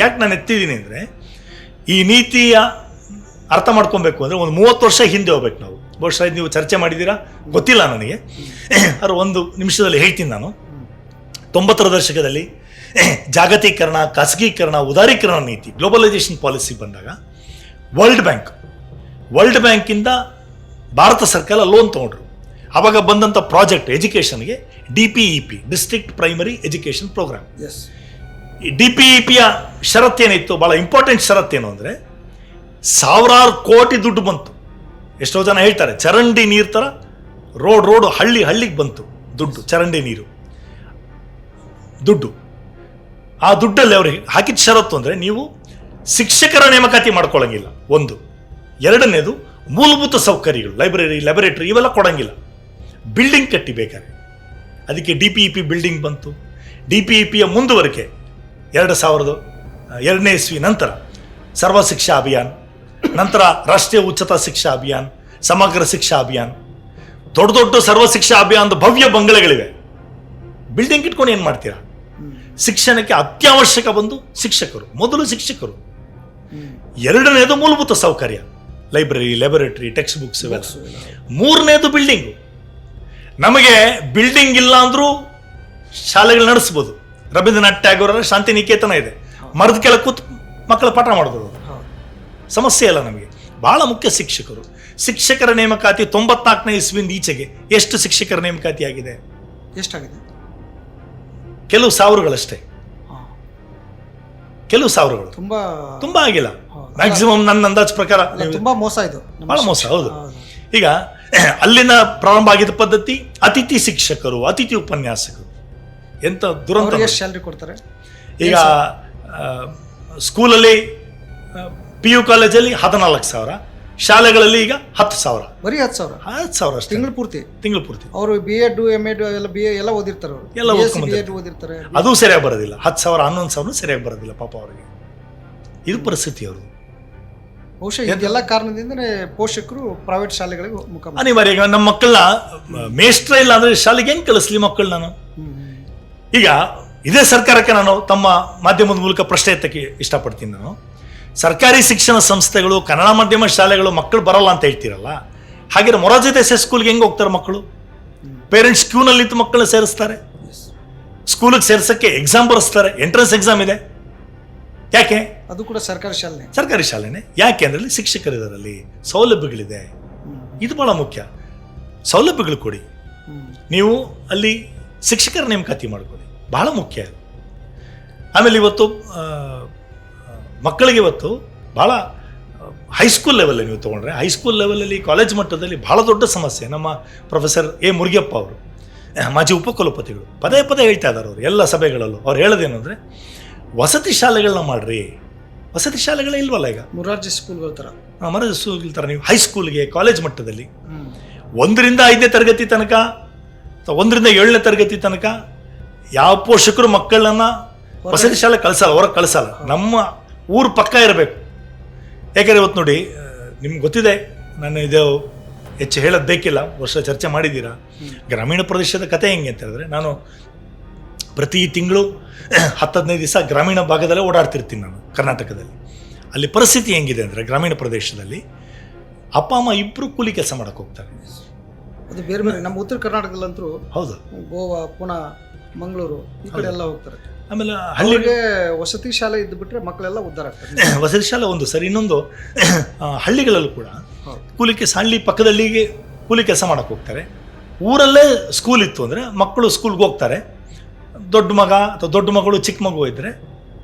ಯಾಕೆ ನಾನು ಎತ್ತಿದ್ದೀನಿ ಅಂದರೆ, ಈ ನೀತಿಯ ಅರ್ಥ ಮಾಡ್ಕೊಬೇಕು ಅಂದರೆ ಒಂದು 30 ವರ್ಷ ಹಿಂದೆ ಹೋಗ್ಬೇಕು ನಾವು. ಬಹುಶಃ ನೀವು ಚರ್ಚೆ ಮಾಡಿದ್ದೀರಾ ಗೊತ್ತಿಲ್ಲ ನನಗೆ, ಅದು 1 ನಿಮಿಷದಲ್ಲಿ ಹೇಳ್ತೀನಿ ನಾನು. 90ರ ದಶಕದಲ್ಲಿ ಜಾಗತೀಕರಣ, ಖಾಸಗೀಕರಣ, ಉದಾರೀಕರಣ ನೀತಿ, ಗ್ಲೋಬಲೈಸೇಷನ್ ಪಾಲಿಸಿ ಬಂದಾಗ ವರ್ಲ್ಡ್ ಬ್ಯಾಂಕಿಂದ ಭಾರತ ಸರ್ಕಾರ ಲೋನ್ ತೊಗೊಂಡ್ರು. ಆವಾಗ ಬಂದಂಥ ಪ್ರಾಜೆಕ್ಟ್ ಎಜುಕೇಷನ್ಗೆ DPEP, district primary education programme. ಈ DPEPಯ ಷರತ್ತೇನಿತ್ತು, ಭಾಳ ಇಂಪಾರ್ಟೆಂಟ್ ಷರತ್ತೇನು ಅಂದರೆ, 1,000 ಕೋಟಿ ದುಡ್ಡು ಬಂತು. ಎಷ್ಟೋ ಜನ ಹೇಳ್ತಾರೆ ಚರಂಡಿ ನೀರು ಥರ ರೋಡ್ ಹಳ್ಳಿಗೆ ಬಂತು ದುಡ್ಡು, ಚರಂಡಿ ನೀರು, ದುಡ್ಡು. ಆ ದುಡ್ಡಲ್ಲಿ ಅವ್ರಿಗೆ ಹಾಕಿದ ಷರತ್ತು ಅಂದರೆ ನೀವು ಶಿಕ್ಷಕರ ನೇಮಕಾತಿ ಮಾಡ್ಕೊಳ್ಳಂಗಿಲ್ಲ ಒಂದು. ಎರಡನೇದು ಮೂಲಭೂತ ಸೌಕರ್ಯಗಳು, ಲೈಬ್ರರಿ, ಲ್ಯಾಬೊರೇಟರಿ ಇವೆಲ್ಲ ಕೊಡಂಗಿಲ್ಲ. ಬಿಲ್ಡಿಂಗ್ ಕಟ್ಟಿ ಬೇಕಾದ್ರೆ ಅದಕ್ಕೆ DPEP ಬಿಲ್ಡಿಂಗ್ ಬಂತು. DPEPಯ ಮುಂದುವರಿಕೆ 2002ನೇ ಇಸ್ವಿ ನಂತರ ಸರ್ವ ಶಿಕ್ಷಾ ಅಭಿಯಾನ್, ನಂತರ ರಾಷ್ಟ್ರೀಯ ಉಚ್ಚತಾ ಶಿಕ್ಷಾ ಅಭಿಯಾನ್, ಸಮಗ್ರ ಶಿಕ್ಷಾ ಅಭಿಯಾನ್, ದೊಡ್ಡ ದೊಡ್ಡ ಸರ್ವ ಶಿಕ್ಷಾ ಅಭಿಯಾನದ ಭವ್ಯ ಬಂಗಲೆಗಳಿವೆ. ಬಿಲ್ಡಿಂಗ್ ಇಟ್ಕೊಂಡು ಏನು ಮಾಡ್ತೀರಾ? ಶಿಕ್ಷಣಕ್ಕೆ ಅತ್ಯವಶ್ಯಕ ಬಂದು ಶಿಕ್ಷಕರು, ಮೊದಲು ಶಿಕ್ಷಕರು. ಎರಡನೇದು ಮೂಲಭೂತ ಸೌಕರ್ಯ, ಲೈಬ್ರರಿ, ಲ್ಯಾಬೊರೇಟರಿ, ಟೆಕ್ಸ್ಟ್ ಬುಕ್ಸ್ ಇವೆಲ್ಲ. ಮೂರನೇದು ಬಿಲ್ಡಿಂಗು. ನಮಗೆ ಬಿಲ್ಡಿಂಗ್ ಇಲ್ಲ ಅಂದ್ರೂ ಶಾಲೆಗಳು ನಡೆಸ್ಬೋದು. ರವೀಂದ್ರನಾಥ್ ಟ್ಯಾಗೋರರ ಶಾಂತಿನಿಕೇತನ ಇದೆ, ಮರದ ಕೆಳಗೆ ಕೂತ್ ಮಕ್ಕಳ ಪಾಠ ಮಾಡ್ಬೋದು, ಸಮಸ್ಯೆ ಇಲ್ಲ ನಮಗೆ. ಬಹಳ ಮುಖ್ಯ ಶಿಕ್ಷಕರು. ಶಿಕ್ಷಕರ ನೇಮಕಾತಿ 94ನೇ ಇಸ್ವಿಯಿಂದ ಈಚೆಗೆ ಎಷ್ಟು ಶಿಕ್ಷಕರ ನೇಮಕಾತಿ ಆಗಿದೆ? ಎಷ್ಟಾಗಿದೆ? ಕೆಲವು ಸಾವಿರಗಳಷ್ಟೇ, ಕೆಲವು ಸಾವಿರಗಳು, ತುಂಬಾ ಆಗಿಲ್ಲ. ಮ್ಯಾಕ್ಸಿಮಮ್ ನನ್ನ ಅಂದಾಜು ಪ್ರಕಾರ ತುಂಬಾ ಮೋಸ ಇದು, ಬಹಳ ಮೋಸ. ಹೌದು. ಈಗ ಅಲ್ಲಿನ ಪ್ರಾರಂಭ ಆಗಿದ್ದ ಪದ್ಧತಿ ಅತಿಥಿ ಶಿಕ್ಷಕರು, ಅತಿಥಿ ಉಪನ್ಯಾಸಕರು. ಎಂತ ದುರಂತ. ಸ್ಯಾಲರಿ ಕೊಡ್ತಾರೆ. ಈಗ ಸ್ಕೂಲಲ್ಲಿ PU ಕಾಲೇಜಲ್ಲಿ 14,000, ಶಾಲೆಗಳಲ್ಲಿ ಈಗ 10,000. ಬರೀ 10,000? 10,000 ಅಷ್ಟೇ. ತಿಂಗಳು ಪೂರ್ತಿ. ಅವರು B.Ed, M.Ed ಎಲ್ಲ ಎಲ್ಲ ಓದಿರ್ತಾರೆ, ಅವರು ಎಲ್ಲ ಓದಿರ್ತಾರೆ. ಅದು ಸರಿಯಾಗಿ ಬರೋದಿಲ್ಲ. 10,000 11,000 ಸರಿಯಾಗಿ ಬರೋದಿಲ್ಲ ಪಾಪ ಅವರಿಗೆ. ಇದು ಪರಿಸ್ಥಿತಿ ಅವರು. ಬಹುಶಃ ಇದೆಲ್ಲ ಕಾರಣದಿಂದನೇ ಪೋಷಕರು ಪ್ರೈವೇಟ್ ಶಾಲೆಗಳಿಗೆ ಮುಖ ಅನಿವಾರ್ಯ. ಈಗ ನಮ್ಮ ಮಕ್ಕಳನ್ನ ಮೇಸ್ಟ್ರ ಇಲ್ಲ ಅಂದ್ರೆ ಶಾಲೆಗೆ ಹೆಂಗೆ ಕಳಿಸ್ಲಿ ಮಕ್ಕಳು ನಾನು? ಈಗ ಇದೇ ಸರ್ಕಾರಕ್ಕೆ ನಾನು ತಮ್ಮ ಮಾಧ್ಯಮದ ಮೂಲಕ ಪ್ರಶ್ನೆ ಎತ್ತಕ್ಕೆ ಇಷ್ಟಪಡ್ತೀನಿ. ನಾನು ಸರ್ಕಾರಿ ಶಿಕ್ಷಣ ಸಂಸ್ಥೆಗಳು, ಕನ್ನಡ ಮಾಧ್ಯಮ ಶಾಲೆಗಳು ಮಕ್ಕಳು ಬರಲ್ಲ ಅಂತ ಹೇಳ್ತೀರಲ್ಲ, ಹಾಗೆ ಮೊರಾರ್ಜಿ ದೇಸಾಯಿ ಸ್ಕೂಲ್ಗೆ ಹೆಂಗೆ ಹೋಗ್ತಾರೆ ಮಕ್ಕಳು? ಪೇರೆಂಟ್ಸ್ ಕ್ಯೂನಲ್ಲಿ ನಿಂತು ಮಕ್ಕಳನ್ನ ಸೇರಿಸ್ತಾರೆ, ಸ್ಕೂಲಿಗೆ ಸೇರ್ಸಕ್ಕೆ ಎಕ್ಸಾಮ್ ಬರೆಸ್ತಾರೆ, ಎಂಟ್ರೆನ್ಸ್ ಎಕ್ಸಾಮ್ ಇದೆ. ಯಾಕೆ? ಅದು ಕೂಡ ಸರ್ಕಾರಿ ಶಾಲೆನೇ. ಯಾಕೆ ಅಂದ್ರೆ ಶಿಕ್ಷಕರಿದರಲ್ಲಿ ಸೌಲಭ್ಯಗಳಿದೆ. ಇದು ಬಹಳ ಮುಖ್ಯ. ಸೌಲಭ್ಯಗಳು ಕೊಡಿ, ನೀವು ಅಲ್ಲಿ ಶಿಕ್ಷಕರ ನೇಮಕಾತಿ ಮಾಡ್ಕೊಳ್ಳಿ, ಬಹಳ ಮುಖ್ಯ. ಆಮೇಲೆ ಇವತ್ತು ಮಕ್ಕಳಿಗೆ ಇವತ್ತು ಬಹಳ ಹೈಸ್ಕೂಲ್ ಲೆವೆಲಲ್ಲಿ ನೀವು ತೊಗೊಂಡ್ರೆ, ಹೈಸ್ಕೂಲ್ ಲೆವೆಲಲ್ಲಿ, ಕಾಲೇಜ್ ಮಟ್ಟದಲ್ಲಿ ಬಹಳ ದೊಡ್ಡ ಸಮಸ್ಯೆ. ನಮ್ಮ ಪ್ರೊಫೆಸರ್ ಎ ಮುರುಗಪ್ಪ ಅವರು, ಮಾಜಿ ಉಪಕುಲಪತಿಗಳು, ಪದೇ ಪದೇ ಹೇಳ್ತಾ ಇದ್ದಾರೆ ಅವರು ಎಲ್ಲ ಸಭೆಗಳಲ್ಲೂ. ಅವ್ರು ಹೇಳೋದೇನು ಅಂದರೆ, ವಸತಿ ಶಾಲೆಗಳನ್ನ ಮಾಡ್ರಿ. ವಸತಿ ಶಾಲೆಗಳೇ ಇಲ್ವಲ್ಲ ಈಗ, ಮೊರಾರ್ಜಿ ಸ್ಕೂಲ್ಗಳ ಥರ. ಮೊರಾರ್ಜಿ ಸ್ಕೂಲ್ ಥರ ನೀವು ಹೈಸ್ಕೂಲ್ಗೆ, ಕಾಲೇಜ್ ಮಟ್ಟದಲ್ಲಿ 1ರಿಂದ 5ನೇ ತರಗತಿ ತನಕ, 1ರಿಂದ 7ನೇ ತರಗತಿ ತನಕ ಯಾವ ಪೋಷಕರು ಮಕ್ಕಳನ್ನ ವಸತಿ ಶಾಲೆ ಕಳಿಸಲ್ಲ, ಹೊರಗೆ ಕಳಿಸಲ್ಲ. ನಮ್ಮ ಊರು ಪಕ್ಕ ಇರಬೇಕು. ಯಾಕೆಂದರೆ ಇವತ್ತು ನೋಡಿ, ನಿಮ್ಗೆ ಗೊತ್ತಿದೆ, ನಾನು ಇದು ಹೆಚ್ಚು ಹೇಳೋದು ಬೇಕಿಲ್ಲ, ವರ್ಷ ಚರ್ಚೆ ಮಾಡಿದ್ದೀರಾ. ಗ್ರಾಮೀಣ ಪ್ರದೇಶದ ಕತೆ ಹೆಂಗೆ ಅಂತ ಹೇಳಿದ್ರೆ, ನಾನು ಪ್ರತಿ ತಿಂಗಳು 10-15 ದಿವಸ ಗ್ರಾಮೀಣ ಭಾಗದಲ್ಲೇ ಓಡಾಡ್ತಿರ್ತೀನಿ ನಾನು ಕರ್ನಾಟಕದಲ್ಲಿ. ಅಲ್ಲಿ ಪರಿಸ್ಥಿತಿ ಹೆಂಗಿದೆ ಅಂದರೆ, ಗ್ರಾಮೀಣ ಪ್ರದೇಶದಲ್ಲಿ ಅಪ್ಪ ಅಮ್ಮ ಇಬ್ಬರು ಕೂಲಿ ಕೆಲಸ ಮಾಡಕ್ಕೆ ಹೋಗ್ತಾರೆ. ಅದು ಬೇರೆ ಬೇರೆ. ನಮ್ಮ ಉತ್ತರ ಕರ್ನಾಟಕದಲ್ಲಂತೂ ಹೌದು, ಗೋವಾ, ಪುಣೆ, ಮಂಗಳೂರು ಈ ಕಡೆ ಎಲ್ಲ ಹೋಗ್ತಾರೆ. ಆಮೇಲೆ ಹಳ್ಳಿಗೆ ವಸತಿ ಶಾಲೆ ಇದ್ದು ಬಿಟ್ರೆ ಮಕ್ಕಳೆಲ್ಲ ಉದ್ಧಾರ ಆಗ್ತಾರೆ. ವಸತಿ ಶಾಲೆ ಒಂದು ಸರಿ. ಇನ್ನೊಂದು, ಹಳ್ಳಿಗಳಲ್ಲೂ ಕೂಡ ಕೂಲಿ ಕೆಲಸ, ಹಳ್ಳಿ ಪಕ್ಕದಲ್ಲಿಗೆ ಕೂಲಿ ಕೆಲಸ ಮಾಡಕ್ಕೆ ಹೋಗ್ತಾರೆ. ಊರಲ್ಲೇ ಸ್ಕೂಲ್ ಇತ್ತು ಅಂದರೆ ಮಕ್ಕಳು ಸ್ಕೂಲ್ಗೆ ಹೋಗ್ತಾರೆ. ದೊಡ್ಡ ಮಗ ಅಥವಾ ದೊಡ್ಡ ಮಗಳು, ಚಿಕ್ಕ ಮಗು ಇದ್ದರೆ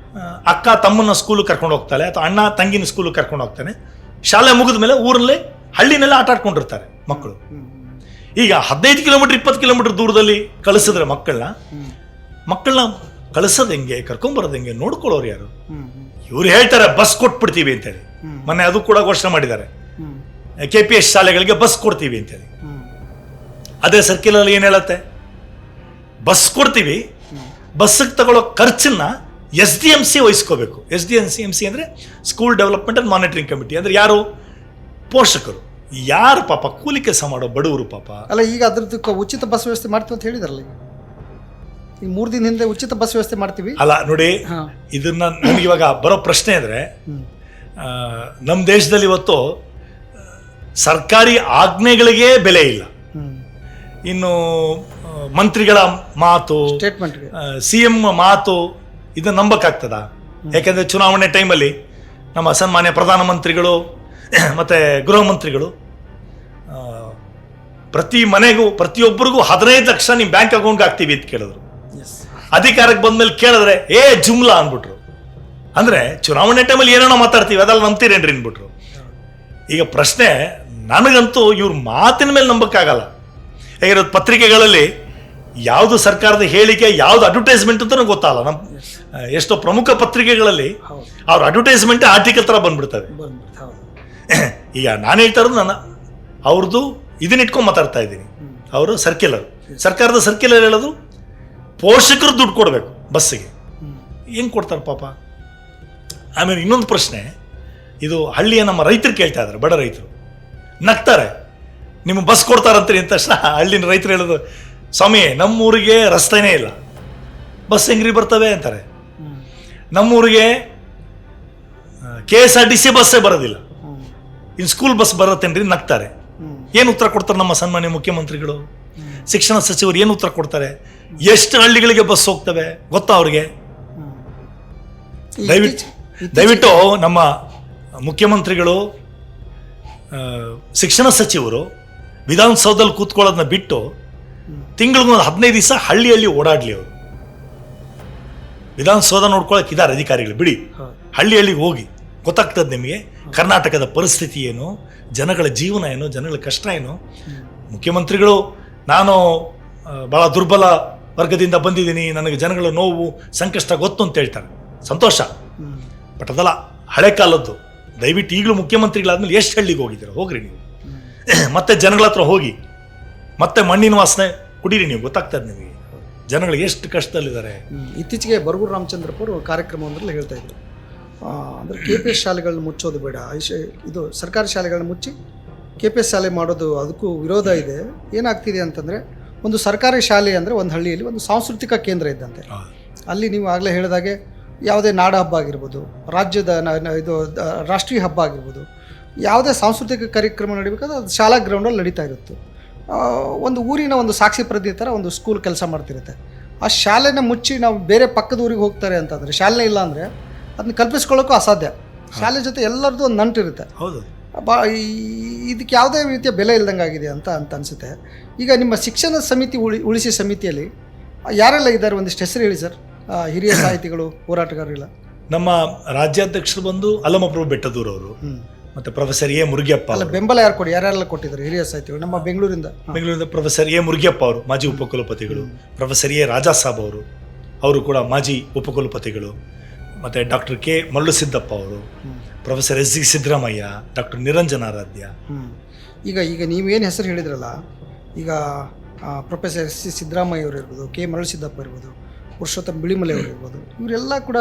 ಅಕ್ಕ ತಮ್ಮನ ಸ್ಕೂಲಿಗೆ ಕರ್ಕೊಂಡು ಹೋಗ್ತಾಳೆ, ಅಥವಾ ಅಣ್ಣ ತಂಗಿನ ಸ್ಕೂಲಿಗೆ ಕರ್ಕೊಂಡು ಹೋಗ್ತಾನೆ. ಶಾಲೆ ಮುಗಿದ ಮೇಲೆ ಊರಲ್ಲೇ ಹಳ್ಳಿನೆಲ್ಲ ಆಟ ಆಡ್ಕೊಂಡಿರ್ತಾರೆ ಮಕ್ಕಳು. ಈಗ 15 ಕಿಲೋಮೀಟರ್ 20 ಕಿಲೋಮೀಟರ್ ದೂರದಲ್ಲಿ ಕಳಿಸಿದ್ರೆ ಮಕ್ಕಳನ್ನ ಕಳಿಸೋದು ಹೆಂಗೆ, ಕರ್ಕೊಂಬರೋದು ಹೆಂಗೆ, ನೋಡ್ಕೊಳ್ಳೋರು ಯಾರು? ಇವ್ರು ಹೇಳ್ತಾರೆ ಬಸ್ ಕೊಟ್ಬಿಡ್ತೀವಿ ಅಂತೇಳಿ. ಮೊನ್ನೆ ಅದು ಕೂಡ ಘೋಷಣೆ ಮಾಡಿದ್ದಾರೆ, KPS ಶಾಲೆಗಳಿಗೆ ಬಸ್ ಕೊಡ್ತೀವಿ ಅಂತೇಳಿ. ಅದೇ ಸರ್ಕಿಲಲ್ಲಿ ಏನು ಹೇಳುತ್ತೆ, ಬಸ್ ಕೊಡ್ತೀವಿ, ಬಸ್ಸಿಗೆ ತಗೊಳ್ಳೋ ಖರ್ಚನ್ನ SDMC ವಹಿಸ್ಕೋಬೇಕು. SDMC ಅಂದರೆ school development and monitoring committee. ಅಂದರೆ ಯಾರು? ಪೋಷಕರು. ಯಾರು ಪಾಪ ಕೂಲಿ ಕೆಲಸ ಮಾಡೋ ಬಡವರು ಪಾಪ. ಅಲ್ಲ, ಈಗ ಅದ್ರದ್ದು ಉಚಿತ ಬಸ್ ವ್ಯವಸ್ಥೆ ಮಾಡ್ತೀವಿ ಅಂತ ಹೇಳಿದಾರಲ್ಲ. ಈಗ 3 ದಿನ ಹಿಂದೆ ಉಚಿತ ಬಸ್ ವ್ಯವಸ್ಥೆ ಮಾಡ್ತೀವಿ ಅಲ್ಲ. ನೋಡಿ, ಇದನ್ನ ನಮ್ಗೆ ಇವಾಗ ಬರೋ ಪ್ರಶ್ನೆ ಅಂದರೆ, ನಮ್ಮ ದೇಶದಲ್ಲಿ ಇವತ್ತು ಸರ್ಕಾರಿ ಆಜ್ಞೆಗಳಿಗೆ ಬೆಲೆ ಇಲ್ಲ. ಇನ್ನು ಮಂತ್ರಿಗಳ ಮಾತು, CM ಮಾತು ಇದನ್ನ ನಂಬಕ್ಕಾಗ್ತದ? ಯಾಕೆಂದರೆ ಚುನಾವಣೆ ಟೈಮಲ್ಲಿ ನಮ್ಮ ಸನ್ಮಾನ್ಯ ಪ್ರಧಾನಮಂತ್ರಿಗಳು ಮತ್ತು ಗೃಹ ಮಂತ್ರಿಗಳು ಪ್ರತಿ ಮನೆಗೂ, ಪ್ರತಿಯೊಬ್ಬರಿಗೂ 15 ಲಕ್ಷ ನಿಮ್ಮ ಬ್ಯಾಂಕ್ ಅಕೌಂಟ್ಗೆ ಹಾಕ್ತೀವಿ ಅಂತ ಕೇಳಿದ್ರು. ಅಧಿಕಾರಕ್ಕೆ ಬಂದ್ಮೇಲೆ ಕೇಳಿದ್ರೆ ಜುಮ್ಲಾ ಅಂದ್ಬಿಟ್ರು. ಅಂದರೆ ಚುನಾವಣೆ ಟೈಮಲ್ಲಿ ಏನೋ ಮಾತಾಡ್ತೀವಿ, ಅದೆಲ್ಲ ನಂಬ್ತೀರೇನ್ರಿ ಅಂದ್ಬಿಟ್ರು. ಈಗ ಪ್ರಶ್ನೆ, ನನಗಂತೂ ಇವ್ರ ಮಾತಿನ ಮೇಲೆ ನಂಬಕ್ಕಾಗಲ್ಲ. ಯಾಕೆಂದ್ರೆ ಪತ್ರಿಕೆಗಳಲ್ಲಿ ಯಾವುದು ಸರ್ಕಾರದ ಹೇಳಿಕೆ, ಯಾವುದು ಅಡ್ವರ್ಟೈಸ್ಮೆಂಟ್ ಅಂತ ಗೊತ್ತಲ್ಲ. ನಮ್ಮ ಎಷ್ಟೋ ಪ್ರಮುಖ ಪತ್ರಿಕೆಗಳಲ್ಲಿ ಹೌದು ಅವ್ರ ಅಡ್ವರ್ಟೈಸ್ಮೆಂಟ್ ಆರ್ಟಿಕಲ್ ಥರ ಬಂದ್ಬಿಡ್ತವೆ. ಬಂದ್ಬಿಡ್ತು. ಹೌದು ಈಗ ನಾನು ಹೇಳ್ತಾ ಇರೋದು ಅವ್ರದ್ದು ಇದನ್ನ ಇಟ್ಕೊಂಡು ಮಾತಾಡ್ತಾ ಇದ್ದೀನಿ. ಅವರು ಸರ್ಕಾರದ ಸರ್ಕ್ಯುಲರ್ ಹೇಳೋದು ಪೋಷಕರು ದುಡ್ಡು ಕೊಡಬೇಕು ಬಸ್ಸಿಗೆ. ಹೆಂಗೆ ಕೊಡ್ತಾರೆ ಪಾಪ? ಆಮೇಲೆ ಇನ್ನೊಂದು ಪ್ರಶ್ನೆ, ಇದು ಹಳ್ಳಿಯ ನಮ್ಮ ರೈತರು ಕೇಳ್ತಾ ಇದ್ದಾರೆ, ಬಡ ರೈತರು ನಗ್ತಾರೆ. ನಿಮಗೆ ಬಸ್ ಕೊಡ್ತಾರಂತೀರಿ ಅಂತ ತಕ್ಷಣ ಹಳ್ಳಿನ ರೈತರು ಹೇಳೋದು, ಸ್ವಾಮಿ ನಮ್ಮೂರಿಗೆ ರಸ್ತೆನೇ ಇಲ್ಲ, ಬಸ್ ಹೆಂಗ್ರಿ ಬರ್ತವೆ ಅಂತಾರೆ. ನಮ್ಮೂರಿಗೆ KSRTC ಬಸ್ಸೇ ಬರೋದಿಲ್ಲ, ಇನ್ನು ಸ್ಕೂಲ್ ಬಸ್ ಬರತ್ತೇನ್ರಿ ನಗ್ತಾರೆ. ಏನು ಉತ್ತರ ಕೊಡ್ತಾರೆ ನಮ್ಮ ಸನ್ಮಾನ್ಯ ಮುಖ್ಯಮಂತ್ರಿಗಳು, ಶಿಕ್ಷಣ ಸಚಿವರು ಏನು ಉತ್ತರ ಕೊಡ್ತಾರೆ? ಎಷ್ಟು ಹಳ್ಳಿಗಳಿಗೆ ಬಸ್ ಹೋಗ್ತವೆ ಗೊತ್ತಾ ಅವ್ರಿಗೆ? ದಯವಿಟ್ಟು ನಮ್ಮ ಮುಖ್ಯಮಂತ್ರಿಗಳು, ಶಿಕ್ಷಣ ಸಚಿವರು ವಿಧಾನಸೌಧದಲ್ಲಿ ಕೂತ್ಕೊಳ್ಳೋದನ್ನ ಬಿಟ್ಟು ತಿಂಗಳಿಗೊಂದು 15 ದಿವಸ ಹಳ್ಳಿಯಲ್ಲಿ ಓಡಾಡ್ಲಿ. ಅವರು ವಿಧಾನಸೌಧ ನೋಡ್ಕೊಳಕ್ ಇದ್ದಾರೆ ಅಧಿಕಾರಿಗಳು, ಬಿಡಿ, ಹಳ್ಳಿಗೆ ಹೋಗಿ ಗೊತ್ತಾಗ್ತದೆ ನಿಮಗೆ ಕರ್ನಾಟಕದ ಪರಿಸ್ಥಿತಿ ಏನು, ಜನಗಳ ಜೀವನ ಏನು, ಜನಗಳ ಕಷ್ಟ ಏನು. ಮುಖ್ಯಮಂತ್ರಿಗಳು ನಾನು ಭಾಳ ದುರ್ಬಲ ವರ್ಗದಿಂದ ಬಂದಿದ್ದೀನಿ, ನನಗೆ ಜನಗಳ ನೋವು ಸಂಕಷ್ಟ ಗೊತ್ತು ಅಂತ ಹೇಳ್ತಾರೆ, ಸಂತೋಷ. ಬಟ್ ಅದಲ್ಲ ಹಳೆ ಕಾಲದ್ದು. ದಯವಿಟ್ಟು ಈಗಲೂ ಮುಖ್ಯಮಂತ್ರಿಗಳಾದ್ಮೇಲೆ ಎಷ್ಟು ಹಳ್ಳಿಗೆ ಹೋಗಿದ್ದೀರ? ಹೋಗ್ರಿ ನೀವು, ಮತ್ತೆ ಜನಗಳ ಹತ್ರ ಹೋಗಿ, ಮತ್ತೆ ಮಣ್ಣಿನ ವಾಸನೆ ಕುಡೀರಿ, ನೀವು ಗೊತ್ತಾಗ್ತದೆ ನಿಮಗೆ ಜನಗಳು ಎಷ್ಟು ಕಷ್ಟದಲ್ಲಿದ್ದಾರೆ. ಇತ್ತೀಚೆಗೆ ಬರಗೂರು ರಾಮಚಂದ್ರಪ್ಪ ಅವರು ಕಾರ್ಯಕ್ರಮವೊಂದರಲ್ಲಿ ಹೇಳ್ತಾ ಇದ್ರು, ಅಂದರೆ KPS ಶಾಲೆಗಳನ್ನ ಮುಚ್ಚೋದು ಬೇಡ, ಇದು ಸರ್ಕಾರಿ ಶಾಲೆಗಳನ್ನ ಮುಚ್ಚಿ KPS ಶಾಲೆ ಮಾಡೋದು ಅದಕ್ಕೂ ವಿರೋಧ ಇದೆ. ಏನಾಗ್ತಿದೆ ಅಂತಂದರೆ, ಒಂದು ಸರ್ಕಾರಿ ಶಾಲೆ ಅಂದರೆ ಒಂದು ಹಳ್ಳಿಯಲ್ಲಿ ಒಂದು ಸಾಂಸ್ಕೃತಿಕ ಕೇಂದ್ರ ಇದ್ದಂತೆ. ಅಲ್ಲಿ ನೀವು ಆಗಲೇ ಹೇಳಿದಾಗೆ ಯಾವುದೇ ನಾಡ ಹಬ್ಬ ಆಗಿರ್ಬೋದು, ರಾಜ್ಯದ ಇದು ರಾಷ್ಟ್ರೀಯ ಹಬ್ಬ ಆಗಿರ್ಬೋದು, ಯಾವುದೇ ಸಾಂಸ್ಕೃತಿಕ ಕಾರ್ಯಕ್ರಮ ನಡಿಬೇಕಾದ್ರೆ ಅದು ಶಾಲಾ ಗ್ರೌಂಡಲ್ಲಿ ನಡೀತಾ ಇರುತ್ತೆ. ಒಂದು ಊರಿನ ಒಂದು ಸಾಕ್ಷಿ ಪ್ರತಿ ಥರ ಒಂದು ಸ್ಕೂಲ್ ಕೆಲಸ ಮಾಡ್ತಿರುತ್ತೆ. ಆ ಶಾಲೆನ ಮುಚ್ಚಿ ನಾವು ಬೇರೆ ಪಕ್ಕದ ಊರಿಗೆ ಹೋಗ್ತಾರೆ ಅಂತಂದರೆ, ಶಾಲೆ ಇಲ್ಲ ಅಂದರೆ ಅದನ್ನ ಕಲ್ಪಿಸ್ಕೊಳ್ಳೋಕ್ಕೂ ಅಸಾಧ್ಯ. ಶಾಲೆ ಜೊತೆ ಎಲ್ಲರದ್ದು ಒಂದು ನಂಟಿರುತ್ತೆ. ಹೌದು, ಇದಕ್ಕೆ ಯಾವುದೇ ರೀತಿಯ ಬೆಲೆ ಇಲ್ದಂಗೆ ಆಗಿದೆ ಅಂತ ಅನಿಸುತ್ತೆ. ಈಗ ನಿಮ್ಮ ಶಿಕ್ಷಣ ಸಮಿತಿ ಉಳಿಸಿ ಸಮಿತಿಯಲ್ಲಿ ಯಾರೆಲ್ಲ ಇದ್ದಾರೆ? ಒಂದಿಷ್ಟು ಹೆಸರು ಹೇಳಿ ಸರ್. ಹಿರಿಯ ಸಾಹಿತಿಗಳು, ಹೋರಾಟಗಾರರಿಲ್ಲ. ನಮ್ಮ ರಾಜ್ಯಾಧ್ಯಕ್ಷರು ಬಂದು ಅಲ್ಲಮಪ್ರಭು ಬೆಟ್ಟದೂರವರು, ಮತ್ತೆ ಪ್ರೊಫೆಸರ್ ಎ ಮುರುಗಪ್ಪ. ಅಲ್ಲ, ಬೆಂಬಲ ಯಾರೆಲ್ಲ ಕೊಟ್ಟಿದ್ದಾರೆ ಹಿರಿಯ ಸಾಹಿತಿಗಳು? ನಮ್ಮ ಬೆಂಗಳೂರಿಂದ ಪ್ರೊಫೆಸರ್ ಎ ಮುರುಗಪ್ಪ ಅವರು ಮಾಜಿ ಉಪಕುಲಪತಿಗಳು, ಪ್ರೊಫೆಸರ್ ಎ ರಾಜಾ ಸಾಬ್ ಅವರು ಕೂಡ ಮಾಜಿ ಉಪಕುಲಪತಿಗಳು, ಮತ್ತು ಡಾಕ್ಟರ್ ಕೆ ಮರಳುಸಿದ್ದಪ್ಪ ಅವರು, professor S C Siddaramaiah, doctor Niranjanaradhya. ಈಗ ನೀವೇನು ಹೆಸರು ಹೇಳಿದ್ರಲ್ಲ, ಈಗ ಪ್ರೊಫೆಸರ್ ಎಸ್ ಸಿ ಸಿದ್ದರಾಮಯ್ಯ ಅವರು ಇರ್ಬೋದು, ಕೆ ಮರಳುಸಿದ್ದಪ್ಪ ಇರ್ಬೋದು, ಪುರುಷೋತ್ತಮ ಬಿಳಿಮಲೆ ಅವರು ಇರ್ಬೋದು, ಇವರೆಲ್ಲ ಕೂಡ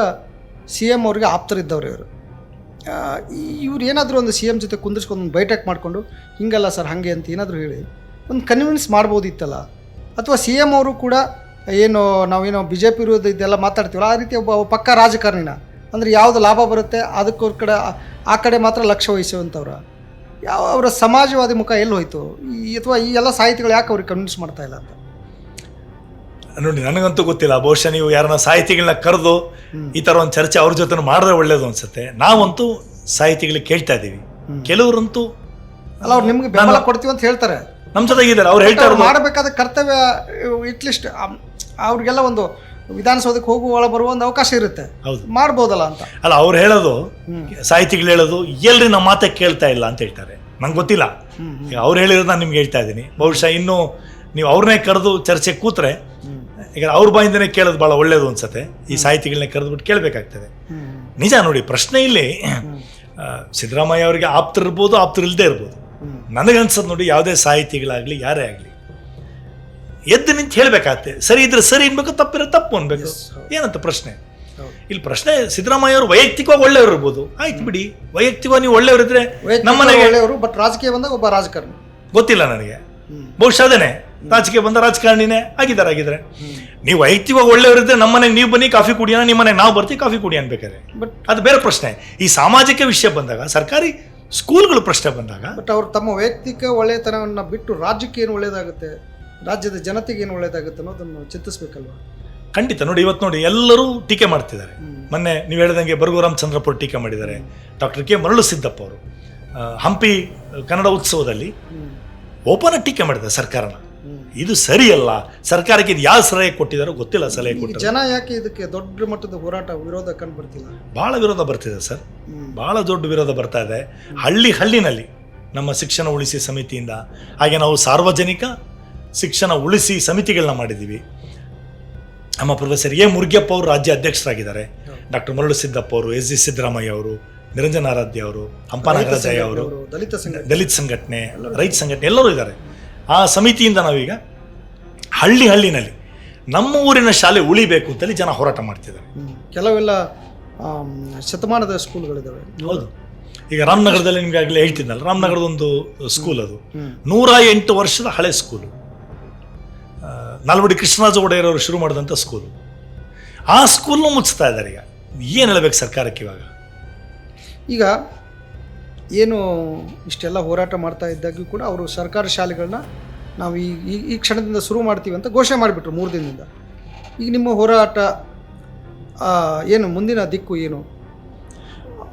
CM ಅವ್ರಿಗೆ ಆಪ್ತರಿದ್ದವ್ರು. ಇವ್ರು ಏನಾದರೂ ಒಂದು CM ಜೊತೆ ಕುಂದಿರ್ಸ್ಕೊಂಡು ಒಂದು ಬೈಠಕ್ ಮಾಡಿಕೊಂಡು ಹಿಂಗಲ್ಲ ಸರ್ ಹಾಗೆ ಅಂತ ಏನಾದರೂ ಹೇಳಿ ಒಂದು ಕನ್ವಿನ್ಸ್ ಮಾಡ್ಬೋದಿತ್ತಲ್ಲ. ಅಥವಾ CM ಅವರು ಕೂಡ ಏನು ನಾವೇನೋ BJP ವಿರೋಧ ಇದೆಲ್ಲ ಮಾತಾಡ್ತೀವಲ್ಲ, ಆ ರೀತಿ ಒಬ್ಬ ಪಕ್ಕ ರಾಜಕಾರಣಿನ, ಅಂದರೆ ಯಾವುದು ಲಾಭ ಬರುತ್ತೆ ಅದಕ್ಕೋಸ್ಕರ ಆ ಕಡೆ ಮಾತ್ರ ಲಕ್ಷ್ಯ ವಹಿಸುವಂಥವ್ರ, ಅವರ ಸಮಾಜವಾದಿ ಮುಖ ಎಲ್ಲಿ ಹೋಯ್ತು? ಅಥವಾ ಈ ಎಲ್ಲ ಸಾಹಿತಿಗಳು ಯಾಕೆ ಅವ್ರಿಗೆ ಕನ್ವಿನ್ಸ್ ಮಾಡ್ತಾ ಇಲ್ಲ ಅಂತ ನೋಡಿ, ನನಗಂತೂ ಗೊತ್ತಿಲ್ಲ. ಬಹುಶಃ ನೀವು ಯಾರನ್ನ ಸಾಹಿತಿಗಳನ್ನ ಕರೆದು ಈ ಥರ ಒಂದು ಚರ್ಚೆ ಅವ್ರ ಜೊತೆ ಮಾಡಿದ್ರೆ ಒಳ್ಳೇದು ಅನ್ಸುತ್ತೆ. ನಾವಂತೂ ಸಾಹಿತಿಗಳಿಗೆ ಕೇಳ್ತಾ ಇದ್ದೀವಿ, ಕೆಲವರಂತೂ ಅಲ್ಲ ಅವ್ರು ನಿಮ್ಗೆ ಬೆಂಬಲ ಕೊಡ್ತೀವಿ ಅಂತ ಹೇಳ್ತಾರೆ, ನಮ್ಮ ಜೊತೆಗಿದ್ದಾರೆ. ಅವ್ರು ಹೇಳ್ತಾರೆ ಮಾಡಬೇಕಾದ ಕರ್ತವ್ಯ ಅಟ್ಲೀಸ್ಟ್ ಅವ್ರಿಗೆಲ್ಲ ಒಂದು ವಿಧಾನಸೌಧಕ್ಕೆ ಹೋಗುವ ಒಳ ಬರುವ ಒಂದು ಅವಕಾಶ ಇರುತ್ತೆ, ಹೌದು ಮಾಡ್ಬೋದಲ್ಲ ಅಂತ. ಅಲ್ಲ, ಅವ್ರು ಹೇಳೋದು, ಸಾಹಿತಿಗಳು ಹೇಳೋದು, ಎಲ್ರಿ ನಮ್ಮ ಮಾತೆ ಕೇಳ್ತಾ ಇಲ್ಲ ಅಂತ ಹೇಳ್ತಾರೆ. ನಂಗೆ ಗೊತ್ತಿಲ್ಲ, ಅವ್ರು ಹೇಳಿರೋದು ನಾನು ನಿಮ್ಗೆ ಹೇಳ್ತಾ ಇದ್ದೀನಿ. ಬಹುಶಃ ಇನ್ನೂ ನೀವು ಅವ್ರನ್ನೇ ಕರೆದು ಚರ್ಚೆ ಕೂತ್ರೆ, ಈಗ ಅವ್ರ ಬಾಯಿಂದನೇ ಕೇಳೋದು ಭಾಳ ಒಳ್ಳೇದು ಅನ್ಸುತ್ತೆ. ಈ ಸಾಹಿತಿಗಳನ್ನೇ ಕರೆದುಬಿಟ್ಟು ಕೇಳಬೇಕಾಗ್ತದೆ. ನಿಜ ನೋಡಿ, ಪ್ರಶ್ನೆ ಇಲ್ಲಿ ಸಿದ್ದರಾಮಯ್ಯ ಅವರಿಗೆ ಆಪ್ತರಿರ್ಬೋದು, ಆಪ್ತರಿಲ್ಲದೆ ಇರ್ಬೋದು. ನನಗನ್ಸೋದು ನೋಡಿ, ಯಾವುದೇ ಸಾಹಿತಿಗಳಾಗಲಿ ಯಾರೇ ಆಗಲಿ ಎದ್ದು ನಿಂತು ಹೇಳಬೇಕಾಗತ್ತೆ. ಸರಿ ಇದ್ರೆ ಸರಿ ಅನ್ಬೇಕು, ತಪ್ಪಿರೋ ತಪ್ಪು ಅನ್ಬೇಕು. ಏನಂತ ಪ್ರಶ್ನೆ ಇಲ್ಲಿ? ಪ್ರಶ್ನೆ ಸಿದ್ದರಾಮಯ್ಯ ಅವರು ವೈಯಕ್ತಿಕವಾಗಿ ಒಳ್ಳೆಯವರು ಇರ್ಬೋದು, ಆಯ್ತು ಬಿಡಿ. ವೈಯಕ್ತಿಕವಾಗಿ ನೀವು ಒಳ್ಳೆಯವರಿದ್ರೆ ನಮ್ಮನೆಗೆ ಒಳ್ಳೆಯವರು, ಬಟ್ ರಾಜಕೀಯ ಬಂದಾಗ ಒಬ್ಬ ರಾಜಕಾರಣಿ ಗೊತ್ತಿಲ್ಲ ನನಗೆ. ಬಹುಶಃ ಅದೇನೆ, ರಾಜಕೀಯ ಬಂದ ರಾಜಕಾರಣಿನೇ ಆಗಿದ್ದಾರೆ. ನೀವು ವೈಯಕ್ತಿಕವಾಗಿ ಒಳ್ಳೆಯವರಿದ್ರೆ ನಮ್ಮನೆಗೆ ನೀವು ಬನ್ನಿ ಕಾಫಿ ಕುಡಿಯೋಣ, ನಿಮ್ಮನೆಗೆ ನಾವು ಬರ್ತೀವಿ ಕಾಫಿ ಕುಡಿ ಅನ್ಬೇಕಾದ್ರೆ, ಬಟ್ ಅದು ಬೇರೆ ಪ್ರಶ್ನೆ. ಈ ಸಾಮಾಜಿಕ ವಿಷಯ ಬಂದಾಗ, ಸರ್ಕಾರಿ ಸ್ಕೂಲ್ಗಳು ಪ್ರಶ್ನೆ ಬಂದಾಗ, ಬಟ್ ಅವ್ರು ತಮ್ಮ ವೈಯಕ್ತಿಕ ಒಳ್ಳೆತನವನ್ನು ಬಿಟ್ಟು ರಾಜ್ಯಕ್ಕೆ ಏನು ಒಳ್ಳೇದಾಗುತ್ತೆ, ರಾಜ್ಯದ ಜನತೆಗೆ ಏನು ಒಳ್ಳೇದಾಗುತ್ತೆ ಅನ್ನೋದನ್ನು ಚಿಂತಿಸ್ಬೇಕಲ್ವ? ಖಂಡಿತ. ನೋಡಿ, ಇವತ್ತು ನೋಡಿ ಎಲ್ಲರೂ ಟೀಕೆ ಮಾಡ್ತಿದ್ದಾರೆ. ಮೊನ್ನೆ ನೀವು ಹೇಳಿದಂಗೆ ಬರಗೂರು ರಾಮಚಂದ್ರಪ್ಪ ಟೀಕೆ ಮಾಡಿದ್ದಾರೆ, ಡಾಕ್ಟರ್ ಕೆ ಮರಳುಸಿದ್ದಪ್ಪ ಅವರು ಹಂಪಿ ಕನ್ನಡ ಉತ್ಸವದಲ್ಲಿ ಓಪನ್ ಟೀಕೆ ಮಾಡಿದ್ದಾರೆ ಸರ್ಕಾರನ. ಇದು ಸರಿಯಲ್ಲ. ಸರ್ಕಾರಕ್ಕೆ ಇದು ಯಾವ ಸಲಹೆ ಕೊಟ್ಟಿದ್ದಾರೋ ಗೊತ್ತಿಲ್ಲ. ಸಲಹೆ ಕೊಟ್ಟಿದ್ದಾರೆ. ಜನ ಯಾಕೆ ಇದಕ್ಕೆ ದೊಡ್ಡ ಮಟ್ಟದ ಹೋರಾಟ ವಿರೋಧ ಕಂಡು ಬರ್ತಿಲ್ಲ? ಬಹಳ ವಿರೋಧ ಬರ್ತಿದೆ ಸರ್, ಬಹಳ ದೊಡ್ಡ ವಿರೋಧ ಬರ್ತಾ ಇದೆ. ಹಳ್ಳಿನಲ್ಲಿ ನಮ್ಮ ಶಿಕ್ಷಣ ಉಳಿಸಿ ಸಮಿತಿಯಿಂದ, ಹಾಗೆ ನಾವು ಸಾರ್ವಜನಿಕ ಶಿಕ್ಷಣ ಉಳಿಸಿ ಸಮಿತಿಗಳನ್ನ ಮಾಡಿದ್ದೀವಿ. ನಮ್ಮ ಪ್ರೊಫೆಸರ್ ಎ ಮುರುಗಪ್ಪ ಅವರು ರಾಜ್ಯ ಅಧ್ಯಕ್ಷರಾಗಿದ್ದಾರೆ. ಡಾಕ್ಟರ್ ಮರಳು ಸಿದ್ದಪ್ಪ ಅವರು, ಎಸ್ ಜಿ ಸಿದ್ದರಾಮಯ್ಯ ಅವರು, ನಿರಂಜನ ಆರಾಧ್ಯ ಅವರು, ಹಂಪ ನಾಗರಾಜಯ್ಯ ಅವರು, ದಲಿತ ಸಂಘಟನೆ, ರೈತ ಸಂಘಟನೆ ಎಲ್ಲರೂ ಇದ್ದಾರೆ. ಆ ಸಮಿತಿಯಿಂದ ನಾವೀಗ ಹಳ್ಳಿನಲ್ಲಿ ನಮ್ಮ ಊರಿನ ಶಾಲೆ ಉಳಿಬೇಕು ಅಂತೇಳಿ ಜನ ಹೋರಾಟ ಮಾಡ್ತಿದ್ದಾರೆ. ಕೆಲವೆಲ್ಲ ಶತಮಾನದ ಸ್ಕೂಲ್ಗಳಿದ್ದಾವೆ. ಹೌದು, ಈಗ ರಾಮನಗರದಲ್ಲಿ ನಿಮ್ಗೆ ಆಗಲೇ ಹೇಳ್ತಿದ್ನಲ್ಲ, ರಾಮನಗರದ ಒಂದು ಸ್ಕೂಲ್, ಅದು 108 ವರ್ಷದ ಹಳೆ ಸ್ಕೂಲು. ನಾಲ್ವಡಿ ಕೃಷ್ಣರಾಜ ಒಡೆಯರ್ ಅವರು ಶುರು ಮಾಡಿದಂಥ ಸ್ಕೂಲು. ಆ ಸ್ಕೂಲ್ನ ಮುಚ್ತಾ ಇದ್ದಾರೆ. ಈಗ ಏನು ಹೇಳಬೇಕು ಸರ್ಕಾರಕ್ಕೆ? ಈಗ ಏನು ಇಷ್ಟೆಲ್ಲ ಹೋರಾಟ ಮಾಡ್ತಾ ಇದ್ದಾಗ್ಯೂ ಕೂಡ ಅವರು ಸರ್ಕಾರಿ ಶಾಲೆಗಳನ್ನ ನಾವು ಈ ಕ್ಷಣದಿಂದ ಶುರು ಮಾಡ್ತೀವಿ ಅಂತ ಘೋಷಣೆ ಮಾಡಿಬಿಟ್ರು 3 ದಿನದಿಂದ. ಈಗ ನಿಮ್ಮ ಹೋರಾಟ ಏನು ಮುಂದಿನ ದಿಕ್ಕು ಏನು?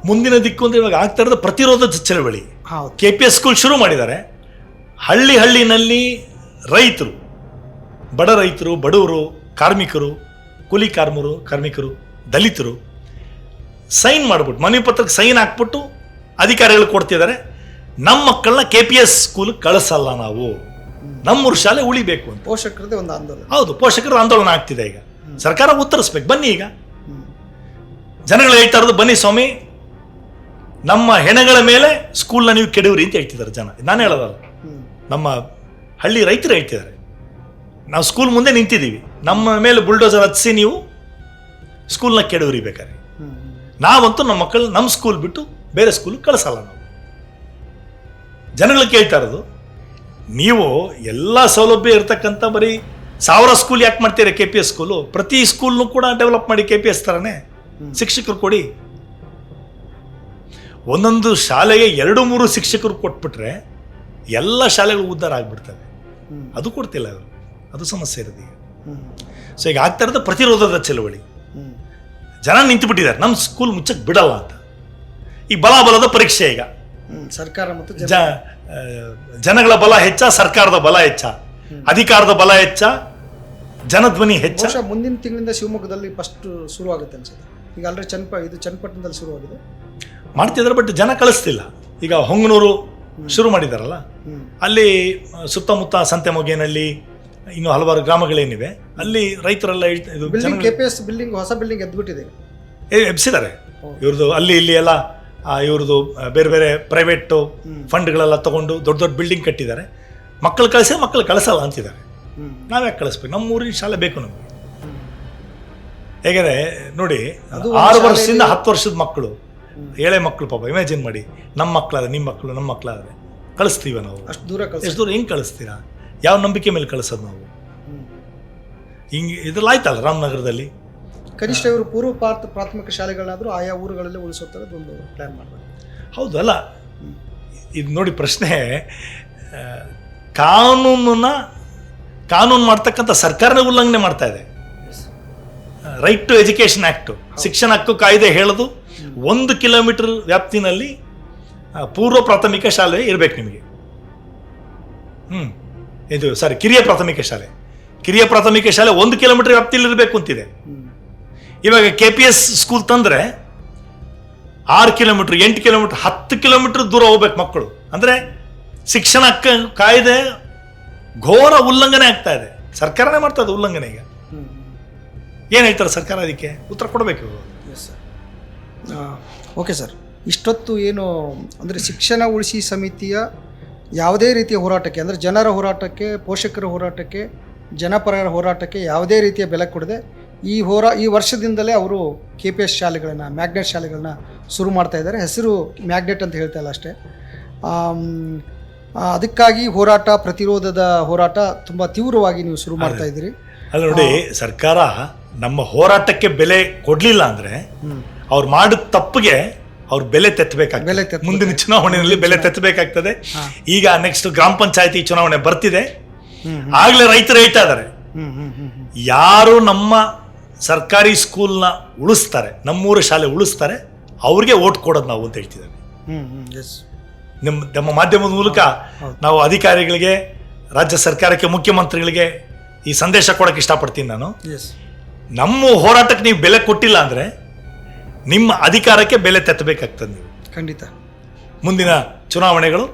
ಮುಂದಿನ ದಿಕ್ಕು ಅಂದರೆ ಇವಾಗ ಆಗ್ತಾ ಇರೋದು ಪ್ರತಿರೋಧದ ಚಳವಳಿ. ಹೌದು, KPS ಸ್ಕೂಲ್ ಶುರು ಮಾಡಿದ್ದಾರೆ. ಹಳ್ಳಿನಲ್ಲಿ ರೈತರು, ಬಡ ರೈತರು, ಬಡವರು, ಕಾರ್ಮಿಕರು, ಕೂಲಿ ಕಾರ್ಮಿಕರು, ದಲಿತರು ಸೈನ್ ಮಾಡಿಬಿಟ್ಟು, ಮನವಿ ಪತ್ರಕ್ಕೆ ಸೈನ್ ಹಾಕ್ಬಿಟ್ಟು ಅಧಿಕಾರಿಗಳು ಕೊಡ್ತಿದ್ದಾರೆ, ನಮ್ಮ ಮಕ್ಕಳನ್ನ KPS ಸ್ಕೂಲ್ ಕಳಿಸಲ್ಲ, ನಾವು ನಮ್ಮೂರು ಶಾಲೆ ಉಳಿಬೇಕು ಅಂತ. ಪೋಷಕರದೇ ಒಂದು ಆಂದೋಲನ. ಹೌದು, ಪೋಷಕರ ಆಂದೋಲನ ಆಗ್ತಿದೆ. ಈಗ ಸರ್ಕಾರ ಉತ್ತರಿಸ್ಬೇಕು. ಬನ್ನಿ, ಈಗ ಜನಗಳು ಹೇಳ್ತಾ ಇರೋದು, ಬನ್ನಿ ಸ್ವಾಮಿ, ನಮ್ಮ ಹೆಣಗಳ ಮೇಲೆ ಸ್ಕೂಲ್ನ ನೀವು ಕೆಡವ್ರಿ ಅಂತ ಹೇಳ್ತಿದ್ದಾರೆ ಜನ. ನಾನು ಹೇಳೋದಲ್ಲ, ನಮ್ಮ ಹಳ್ಳಿ ರೈತರು ಹೇಳ್ತಿದ್ದಾರೆ. ನಾವು ಸ್ಕೂಲ್ ಮುಂದೆ ನಿಂತಿದ್ದೀವಿ, ನಮ್ಮ ಮೇಲೆ ಬುಲ್ಡೋಸರ್ ಹತ್ತಿಸಿ ನೀವು ಸ್ಕೂಲ್ನ ಕೆಡವ್ರಿ ಬೇಕಾದ್ರೆ. ನಾವಂತೂ ನಮ್ಮ ಮಕ್ಕಳು ನಮ್ಮ ಸ್ಕೂಲ್ ಬಿಟ್ಟು ಬೇರೆ ಸ್ಕೂಲ್ ಕಳಿಸಲ್ಲ. ನಾವು ಜನಗಳು ಕೇಳ್ತಾ ಇರೋದು, ನೀವು ಎಲ್ಲ ಸೌಲಭ್ಯ ಇರ್ತಕ್ಕಂಥ ಬರೀ 1000 ಸ್ಕೂಲ್ ಯಾಕೆ ಮಾಡ್ತೀರಾ? KPS ಸ್ಕೂಲು ಪ್ರತಿ ಸ್ಕೂಲ್ನು ಕೂಡ ಡೆವಲಪ್ ಮಾಡಿ KPS ಥರನೇ ಶಿಕ್ಷಕರು ಕೊಡಿ. ಒಂದೊಂದು ಶಾಲೆಗೆ 2-3 ಶಿಕ್ಷಕರು ಕೊಟ್ಬಿಟ್ರೆ ಎಲ್ಲ ಶಾಲೆಗಳು ಉದ್ಧಾರ ಆಗ್ಬಿಡ್ತವೆ. ಅದು ಕೊಡ್ತಿಲ್ಲ ಅವರು, ಅದು ಸಮಸ್ಯೆ ಇರೋದು ಈಗ. ಸೊ ಈಗ ಆಗ್ತಾ ಇರೋದು ಪ್ರತಿರೋಧದ ಚಳವಳಿ. ಜನ ನಿಂತು ಬಿಟ್ಟಿದ್ದಾರೆ, ನಮ್ಮ ಸ್ಕೂಲ್ ಮುಚ್ಚಕ್ಕೆ ಬಿಡಲ್ಲ ಅಂತ. ಈ ಬಲಾಬಲದ ಪರೀಕ್ಷೆ ಈಗ. ಸರ್ಕಾರ ಮತ್ತು ಜನಗಳ ಬಲ ಹೆಚ್ಚ, ಸರ್ಕಾರದ ಬಲ ಹೆಚ್ಚ, ಅಧಿಕಾರದ ಬಲ ಹೆಚ್ಚ, ಜನಧ್ವನಿ ಹೆಚ್ಚ. ಮುಂದಿನ ತಿಂಗಳಿಂದ ಶಿವಮೊಗ್ಗದಲ್ಲಿ ಫಸ್ಟ್ ಶುರು ಆಗುತ್ತೆ ಅನ್ಸುತ್ತೆ. ಈಗ ಆಲ್ರೆಡಿ ಚನ್ನಪಟ್ಟಣದಲ್ಲಿ ಶುರುವಾಗಿದೆ, ಮಾಡ್ತಿದ್ದಾರೆ. ಬಟ್ ಜನ ಕಳಿಸ್ತಿಲ್ಲ. ಈಗ ಹೊಂಗನೂರು ಶುರು ಮಾಡಿದಾರಲ್ಲ, ಅಲ್ಲಿ ಸುತ್ತಮುತ್ತ ಸಂತೆಮೊಗೇನಹಳ್ಳಿ, ಇನ್ನು ಹಲವಾರು ಗ್ರಾಮಗಳೇನಿವೆ, ಅಲ್ಲಿ ರೈತರೆಲ್ಲ KPS ಬಿಲ್ಡಿಂಗ್, ಹೊಸ ಬಿಲ್ಡಿಂಗ್ ಎದ್ಬಿಟ್ಟಿದೆ, ಎಬ್ಸಿದ್ದಾರೆ. ಇವ್ರದ್ದು ಅಲ್ಲಿ ಇಲ್ಲಿ ಎಲ್ಲ ಇವ್ರದ್ದು ಬೇರೆ ಬೇರೆ ಪ್ರೈವೇಟ್ ಫಂಡ್ಗಳೆಲ್ಲ ತಗೊಂಡು ದೊಡ್ಡ ದೊಡ್ಡ ಬಿಲ್ಡಿಂಗ್ ಕಟ್ಟಿದ್ದಾರೆ. ಮಕ್ಕಳು ಕಳಿಸಲ್ಲ ಅಂತಿದ್ದಾರೆ. ನಾವ್ಯಾಕೆ ಕಳಿಸ್ಬೇಕು? ನಮ್ಮ ಊರಿನ ಶಾಲೆ ಬೇಕು ನಮಗೆ. ಹೇಗೆಂದರೆ ನೋಡಿ, 6 ವರ್ಷದಿಂದ 10 ವರ್ಷದ ಮಕ್ಕಳು, ಎಳೆ ಮಕ್ಕಳು, ಪಾಪ ಇಮ್ಯಾಜಿನ್ ಮಾಡಿ, ನಮ್ಮ ಮಕ್ಕಳಾದ್ರೆ, ನಿಮ್ಮ ಮಕ್ಕಳು, ನಮ್ಮ ಮಕ್ಕಳಾದ್ರೆ ಕಳಿಸ್ತೀವ ನಾವು? ಅಷ್ಟು ದೂರ ಹೆಂಗೆ ಕಳಿಸ್ತೀರಾ? ಯಾವ ನಂಬಿಕೆ ಮೇಲೆ ಕಳಿಸೋದು ನಾವು? ಹಿಂಗೆ ಇದ್ರಲ್ಲಿ ಆಯ್ತಲ್ಲ, ರಾಮನಗರದಲ್ಲಿ ಕನಿಷ್ಠ ಇವರು ಪೂರ್ವ ಪ್ರಾಥಮಿಕ ಶಾಲೆಗಳಾದರೂ ಆಯಾ ಊರುಗಳಲ್ಲಿ ಉಳಿಸೋ ಥರದ್ದೊಂದು ಪ್ಲ್ಯಾನ್ ಮಾಡಬೇಕು. ಹೌದು, ಅಲ್ಲ ಇದು ನೋಡಿ ಪ್ರಶ್ನೆ. ಕಾನೂನು ಮಾಡ್ತಕ್ಕಂಥ ಸರ್ಕಾರನೇ ಉಲ್ಲಂಘನೆ ಮಾಡ್ತಾ ಇದೆ. ರೈಟ್ ಟು ಎಜುಕೇಷನ್ ಆ್ಯಕ್ಟು, ಶಿಕ್ಷಣ ಹಕ್ಕು ಕಾಯ್ದೆ ಹೇಳೋದು 1 ಕಿಲೋಮೀಟರ್ ವ್ಯಾಪ್ತಿನಲ್ಲಿ ಪೂರ್ವ ಪ್ರಾಥಮಿಕ ಶಾಲೆ ಇರಬೇಕು ನಿಮಗೆ. ಕಿರಿಯ ಪ್ರಾಥಮಿಕ ಶಾಲೆ 1 ಕಿಲೋಮೀಟರ್ ವ್ಯಾಪ್ತಿಯಲ್ಲಿ ಇರಬೇಕು ಅಂತಿದೆ. ಇವಾಗ KPS ಸ್ಕೂಲ್ ತಂದರೆ 6 ಕಿಲೋಮೀಟರ್, 8 ಕಿಲೋಮೀಟರ್, 10 ಕಿಲೋಮೀಟರ್ ದೂರ ಹೋಗ್ಬೇಕು ಮಕ್ಕಳು. ಅಂದರೆ ಶಿಕ್ಷಣ ಹಕ್ಕು ಕಾಯ್ದೆ ಘೋರ ಉಲ್ಲಂಘನೆ ಆಗ್ತಾ ಇದೆ. ಸರ್ಕಾರನೇ ಮಾಡ್ತಾ ಇದೆ ಉಲ್ಲಂಘನೆ. ಈಗ ಏನು ಹೇಳ್ತಾರೆ ಸರ್ಕಾರ? ಅದಕ್ಕೆ ಉತ್ತರ ಕೊಡಬೇಕು. ಓಕೆ ಸರ್, ಇಷ್ಟೊತ್ತು ಏನು ಅಂದರೆ ಶಿಕ್ಷಣ ಉಳಿಸಿ ಸಮಿತಿಯ ಯಾವುದೇ ರೀತಿಯ ಹೋರಾಟಕ್ಕೆ, ಅಂದರೆ ಜನರ ಹೋರಾಟಕ್ಕೆ, ಪೋಷಕರ ಹೋರಾಟಕ್ಕೆ, ಜನಪರ ಹೋರಾಟಕ್ಕೆ ಯಾವುದೇ ರೀತಿಯ ಬೆಲೆ ಕೊಡದೆ ಈ ವರ್ಷದಿಂದಲೇ ಅವರು KPS ಶಾಲೆಗಳನ್ನು, ಮ್ಯಾಗ್ನೆಟ್ ಶಾಲೆಗಳನ್ನ ಶುರು ಮಾಡ್ತಾ ಇದ್ದಾರೆ. ಹೆಸರು ಮ್ಯಾಗ್ನೆಟ್ ಅಂತ ಹೇಳ್ತಾ ಇಲ್ಲ ಅಷ್ಟೇ. ಅದಕ್ಕಾಗಿ ಹೋರಾಟ, ಪ್ರತಿರೋಧದ ಹೋರಾಟ ತುಂಬ ತೀವ್ರವಾಗಿ ನೀವು ಶುರು ಮಾಡ್ತಾ ಇದ್ದೀರಿ. ಅಲ್ಲ ನೋಡಿ, ಸರ್ಕಾರ ನಮ್ಮ ಹೋರಾಟಕ್ಕೆ ಬೆಲೆ ಕೊಡಲಿಲ್ಲ ಅಂದರೆ ಅವ್ರು ಮಾಡಿದ ತಪ್ಪಿಗೆ ಅವ್ರು ಬೆಲೆ ತೆತ್ತಬೇಕಾಗ್ತದೆ. ಮುಂದಿನ ಚುನಾವಣೆಯಲ್ಲಿ ಬೆಲೆ ತೆತ್ತಬೇಕಾಗ್ತದೆ. ಈಗ ನೆಕ್ಸ್ಟ್ ಗ್ರಾಮ ಪಂಚಾಯತಿ ಚುನಾವಣೆ ಬರ್ತಿದೆ. ಆಗಲೇ ರೈತರು ಹೇಳ್ತಾ ಇದ್ದಾರೆ, ಯಾರು ನಮ್ಮ ಸರ್ಕಾರಿ ಸ್ಕೂಲ್ನ ಉಳಿಸ್ತಾರೆ, ನಮ್ಮೂರ ಶಾಲೆ ಉಳಿಸ್ತಾರೆ, ಅವ್ರಿಗೆ ಓಟ್ ಕೊಡೋದು ನಾವು ಅಂತ ಹೇಳ್ತಿದ್ದೇವೆ. ನಮ್ಮ ಮಾಧ್ಯಮದ ಮೂಲಕ ನಾವು ಅಧಿಕಾರಿಗಳಿಗೆ, ರಾಜ್ಯ ಸರ್ಕಾರಕ್ಕೆ, ಮುಖ್ಯಮಂತ್ರಿಗಳಿಗೆ ಈ ಸಂದೇಶ ಕೊಡೋಕ್ಕೆ ಇಷ್ಟಪಡ್ತೀನಿ ನಾನು. ನಮ್ಮ ಹೋರಾಟಕ್ಕೆ ನೀವು ಬೆಲೆ ಕೊಟ್ಟಿಲ್ಲ ಅಂದರೆ ನಿಮ್ಮ ಅಧಿಕಾರಕ್ಕೆ ಬೆಲೆ ತೆತ್ತಬೇಕಾಗ್ತದೆ. ನೀವು ಖಂಡಿತ ಮುಂದಿನ ಚುನಾವಣೆಗಳು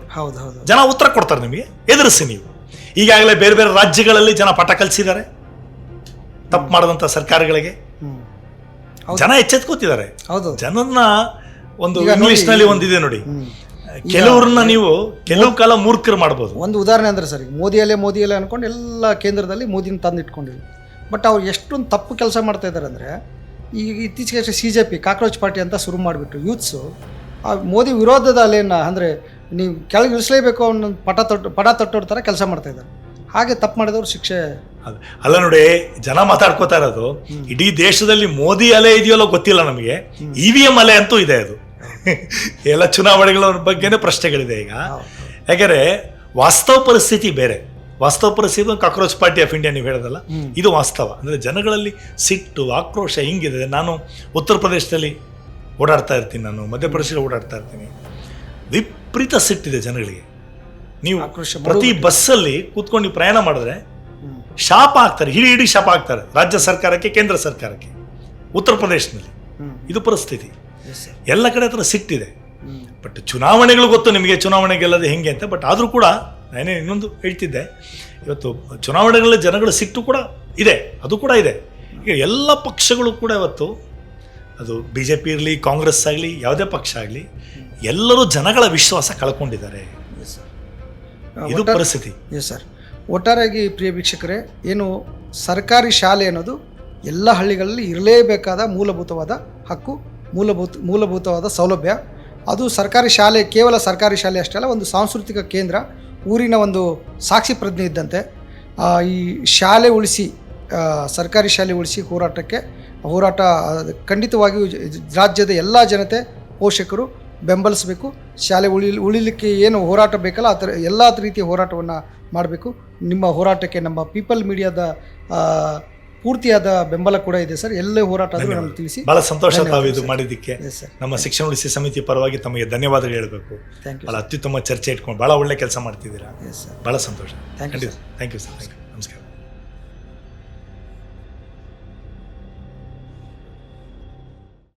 ಜನ ಉತ್ತರ ಕೊಡ್ತಾರೆ ನಿಮಗೆ. ಎದುರಿಸಿ ನೀವು. ಈಗಾಗಲೇ ಬೇರೆ ಬೇರೆ ರಾಜ್ಯಗಳಲ್ಲಿ ಜನ ಪಾಠ ಕಲಿಸಿದ್ದಾರೆ ತಪ್ಪು ಮಾಡಿದಂಥ ಸರ್ಕಾರಗಳಿಗೆ. ಜನ ಎಚ್ಚೆತ್ಕೋತಿದ್ದಾರೆ. ಹೌದು. ಜನನ್ನ ಒಂದು ಈಗ ನೋಡಿ, ಇಂಗ್ಲಿಷ್ನಲ್ಲಿ ಒಂದಿದೆ ನೋಡಿ, ಕೆಲವ್ರನ್ನ ನೀವು ಕೆಲವು ಕಾಲ ಮೂರ್ಖರು ಮಾಡ್ಬೋದು. ಒಂದು ಉದಾಹರಣೆ ಅಂದರೆ ಸರ್, ಮೋದಿಯಲ್ಲೇ ಅನ್ಕೊಂಡು ಎಲ್ಲ ಕೇಂದ್ರದಲ್ಲಿ ಮೋದಿನ ತಂದು ಇಟ್ಕೊಂಡಿದ್ವಿ. ಬಟ್ ಅವ್ರು ಎಷ್ಟೊಂದು ತಪ್ಪು ಕೆಲಸ ಮಾಡ್ತಾ ಇದ್ದಾರೆ ಅಂದರೆ, ಈಗ ಇತ್ತೀಚೆಗೆ CJP ಕಾಕ್ರೋಚ್ ಪಾರ್ಟಿ ಅಂತ ಶುರು ಮಾಡಿಬಿಟ್ಟು ಯೂತ್ಸು ಆ ಮೋದಿ ವಿರೋಧದ ಅಲೆಯನ್ನು ಅಂದರೆ ನೀವು ಕೆಳಗೆ ಇಳಿಸಲೇಬೇಕು ಅನ್ನೋ ಪಟ ತೊಟ್ಟೋರ್ ಥರ ಕೆಲಸ ಮಾಡ್ತಾ ಇದ್ದಾರೆ. ಹಾಗೆ ತಪ್ಪು ಮಾಡಿದವರು ಶಿಕ್ಷೆ. ಅಲ್ಲ ನೋಡಿ, ಜನ ಮಾತಾಡ್ಕೋತಾ ಇರೋದು ಇಡೀ ದೇಶದಲ್ಲಿ ಮೋದಿ ಅಲೆ ಇದೆಯಲ್ಲೋ ಗೊತ್ತಿಲ್ಲ ನಮಗೆ, EVM ಅಲೆ ಅಂತೂ ಇದೆ. ಅದು ಎಲ್ಲ ಚುನಾವಣೆಗಳ ಬಗ್ಗೆನೇ ಪ್ರಶ್ನೆಗಳಿದೆ ಈಗ. ಯಾಕಂದ್ರೆ ವಾಸ್ತವ ಪರಿಸ್ಥಿತಿ ಬೇರೆ. ವಾಸ್ತವ ಪರಿಸ್ಥಿತಿ ಕಾಕ್ರೋಚ್ ಪಾರ್ಟಿ ಆಫ್ ಇಂಡಿಯಾ ನೀವು ಹೇಳೋದಲ್ಲ, ಇದು ವಾಸ್ತವ. ಅಂದರೆ ಜನಗಳಲ್ಲಿ ಸಿಟ್ಟು, ಆಕ್ರೋಶ ಹಿಂಗಿದೆ. ನಾನು ಉತ್ತರ ಪ್ರದೇಶದಲ್ಲಿ ಓಡಾಡ್ತಾ ಇರ್ತೀನಿ, ನಾನು ಮಧ್ಯಪ್ರದೇಶದಲ್ಲಿ ಓಡಾಡ್ತಾ ಇರ್ತೀನಿ. ವಿಪರೀತ ಸಿಟ್ಟಿದೆ ಜನಗಳಿಗೆ. ನೀವು ಪ್ರತಿ ಬಸ್ಸಲ್ಲಿ ಕೂತ್ಕೊಂಡು ನೀವು ಪ್ರಯಾಣ ಮಾಡಿದ್ರೆ ಶಾಪ ಹಾಕ್ತಾರೆ, ಇಡೀ ಶಾಪ ಹಾಕ್ತಾರೆ ರಾಜ್ಯ ಸರ್ಕಾರಕ್ಕೆ, ಕೇಂದ್ರ ಸರ್ಕಾರಕ್ಕೆ. ಉತ್ತರ ಪ್ರದೇಶದಲ್ಲಿ ಇದು ಪರಿಸ್ಥಿತಿ. ಎಲ್ಲ ಕಡೆ ಹತ್ರ ಸಿಟ್ಟಿದೆ. ಬಟ್ ಚುನಾವಣೆಗಳು ಗೊತ್ತು ನಿಮಗೆ, ಚುನಾವಣೆ ಗೆಲ್ಲದೆ ಹೆಂಗೆ ಅಂತ. ಬಟ್ ಆದರೂ ಕೂಡ ನಾನೇ ಇನ್ನೊಂದು ಹೇಳ್ತಿದ್ದೆ, ಇವತ್ತು ಚುನಾವಣೆಗಳಲ್ಲಿ ಜನಗಳ ಸಿಟ್ಟು ಕೂಡ ಇದೆ, ಅದು ಕೂಡ ಇದೆ. ಈಗ ಎಲ್ಲ ಪಕ್ಷಗಳು ಕೂಡ ಇವತ್ತು, ಅದು BJP ಇರಲಿ, ಕಾಂಗ್ರೆಸ್ ಆಗಲಿ, ಯಾವುದೇ ಪಕ್ಷ ಆಗಲಿ, ಎಲ್ಲರೂ ಜನಗಳ ವಿಶ್ವಾಸ ಕಳ್ಕೊಂಡಿದ್ದಾರೆ. ಇದು ಪರಿಸ್ಥಿತಿ. Yes sir. ಒಟ್ಟಾರೆಯಾಗಿ ಪ್ರಿಯ ವೀಕ್ಷಕರೇ, ಏನು ಸರ್ಕಾರಿ ಶಾಲೆ ಅನ್ನೋದು ಎಲ್ಲ ಹಳ್ಳಿಗಳಲ್ಲಿ ಇರಲೇಬೇಕಾದ ಮೂಲಭೂತವಾದ ಹಕ್ಕು, ಮೂಲಭೂತವಾದ ಸೌಲಭ್ಯ. ಅದು ಸರ್ಕಾರಿ ಶಾಲೆ, ಕೇವಲ ಸರ್ಕಾರಿ ಶಾಲೆ ಅಷ್ಟೇ ಅಲ್ಲ, ಒಂದು ಸಾಂಸ್ಕೃತಿಕ ಕೇಂದ್ರ, ಊರಿನ ಒಂದು ಸಾಕ್ಷಿ ಪ್ರಜ್ಞೆ ಇದ್ದಂತೆ. ಈ ಶಾಲೆ ಉಳಿಸಿ, ಸರ್ಕಾರಿ ಶಾಲೆ ಉಳಿಸಿ ಹೋರಾಟ ಖಂಡಿತವಾಗಿಯೂ ರಾಜ್ಯದ ಎಲ್ಲ ಜನತೆ, ಪೋಷಕರು ಬೆಂಬಲಿಸಬೇಕು. ಶಾಲೆ ಉಳಿಲಿಕ್ಕೆ ಏನು ಹೋರಾಟ ಬೇಕಲ್ಲ ಆ ಥರ ಎಲ್ಲ ರೀತಿಯ ಹೋರಾಟವನ್ನು ಮಾಡಬೇಕು. ನಿಮ್ಮ ಹೋರಾಟಕ್ಕೆ ನಮ್ಮ ಪೀಪಲ್ ಮೀಡಿಯಾದ ಪೂರ್ತಿಯಾದ ಬೆಂಬಲ ಕೂಡ ಇದೆ ಸರ್. ಎಲ್ಲೇ ಹೋರಾಟ ಆದರೂ ನಮ್ಗೆ ತಿಳಿಸಿ. ಬಹಳ ಸಂತೋಷ ತಾವು ಇದು ಮಾಡಿದ್ದಕ್ಕೆ. ನಮ್ಮ ಶಿಕ್ಷಣ ಉಳಿಸಿ ಸಮಿತಿ ಪರವಾಗಿ ತಮಗೆ ಧನ್ಯವಾದಗಳು ಹೇಳಬೇಕು. ಬಹಳ ಅತ್ಯುತ್ತಮ ಚರ್ಚೆ ಇಟ್ಕೊಂಡು ಬಹಳ ಒಳ್ಳೆ ಕೆಲಸ ಮಾಡ್ತಿದ್ದೀರಾ. ಬಹಳ ಸಂತೋಷ. Thank you sir. ನಮಸ್ಕಾರ.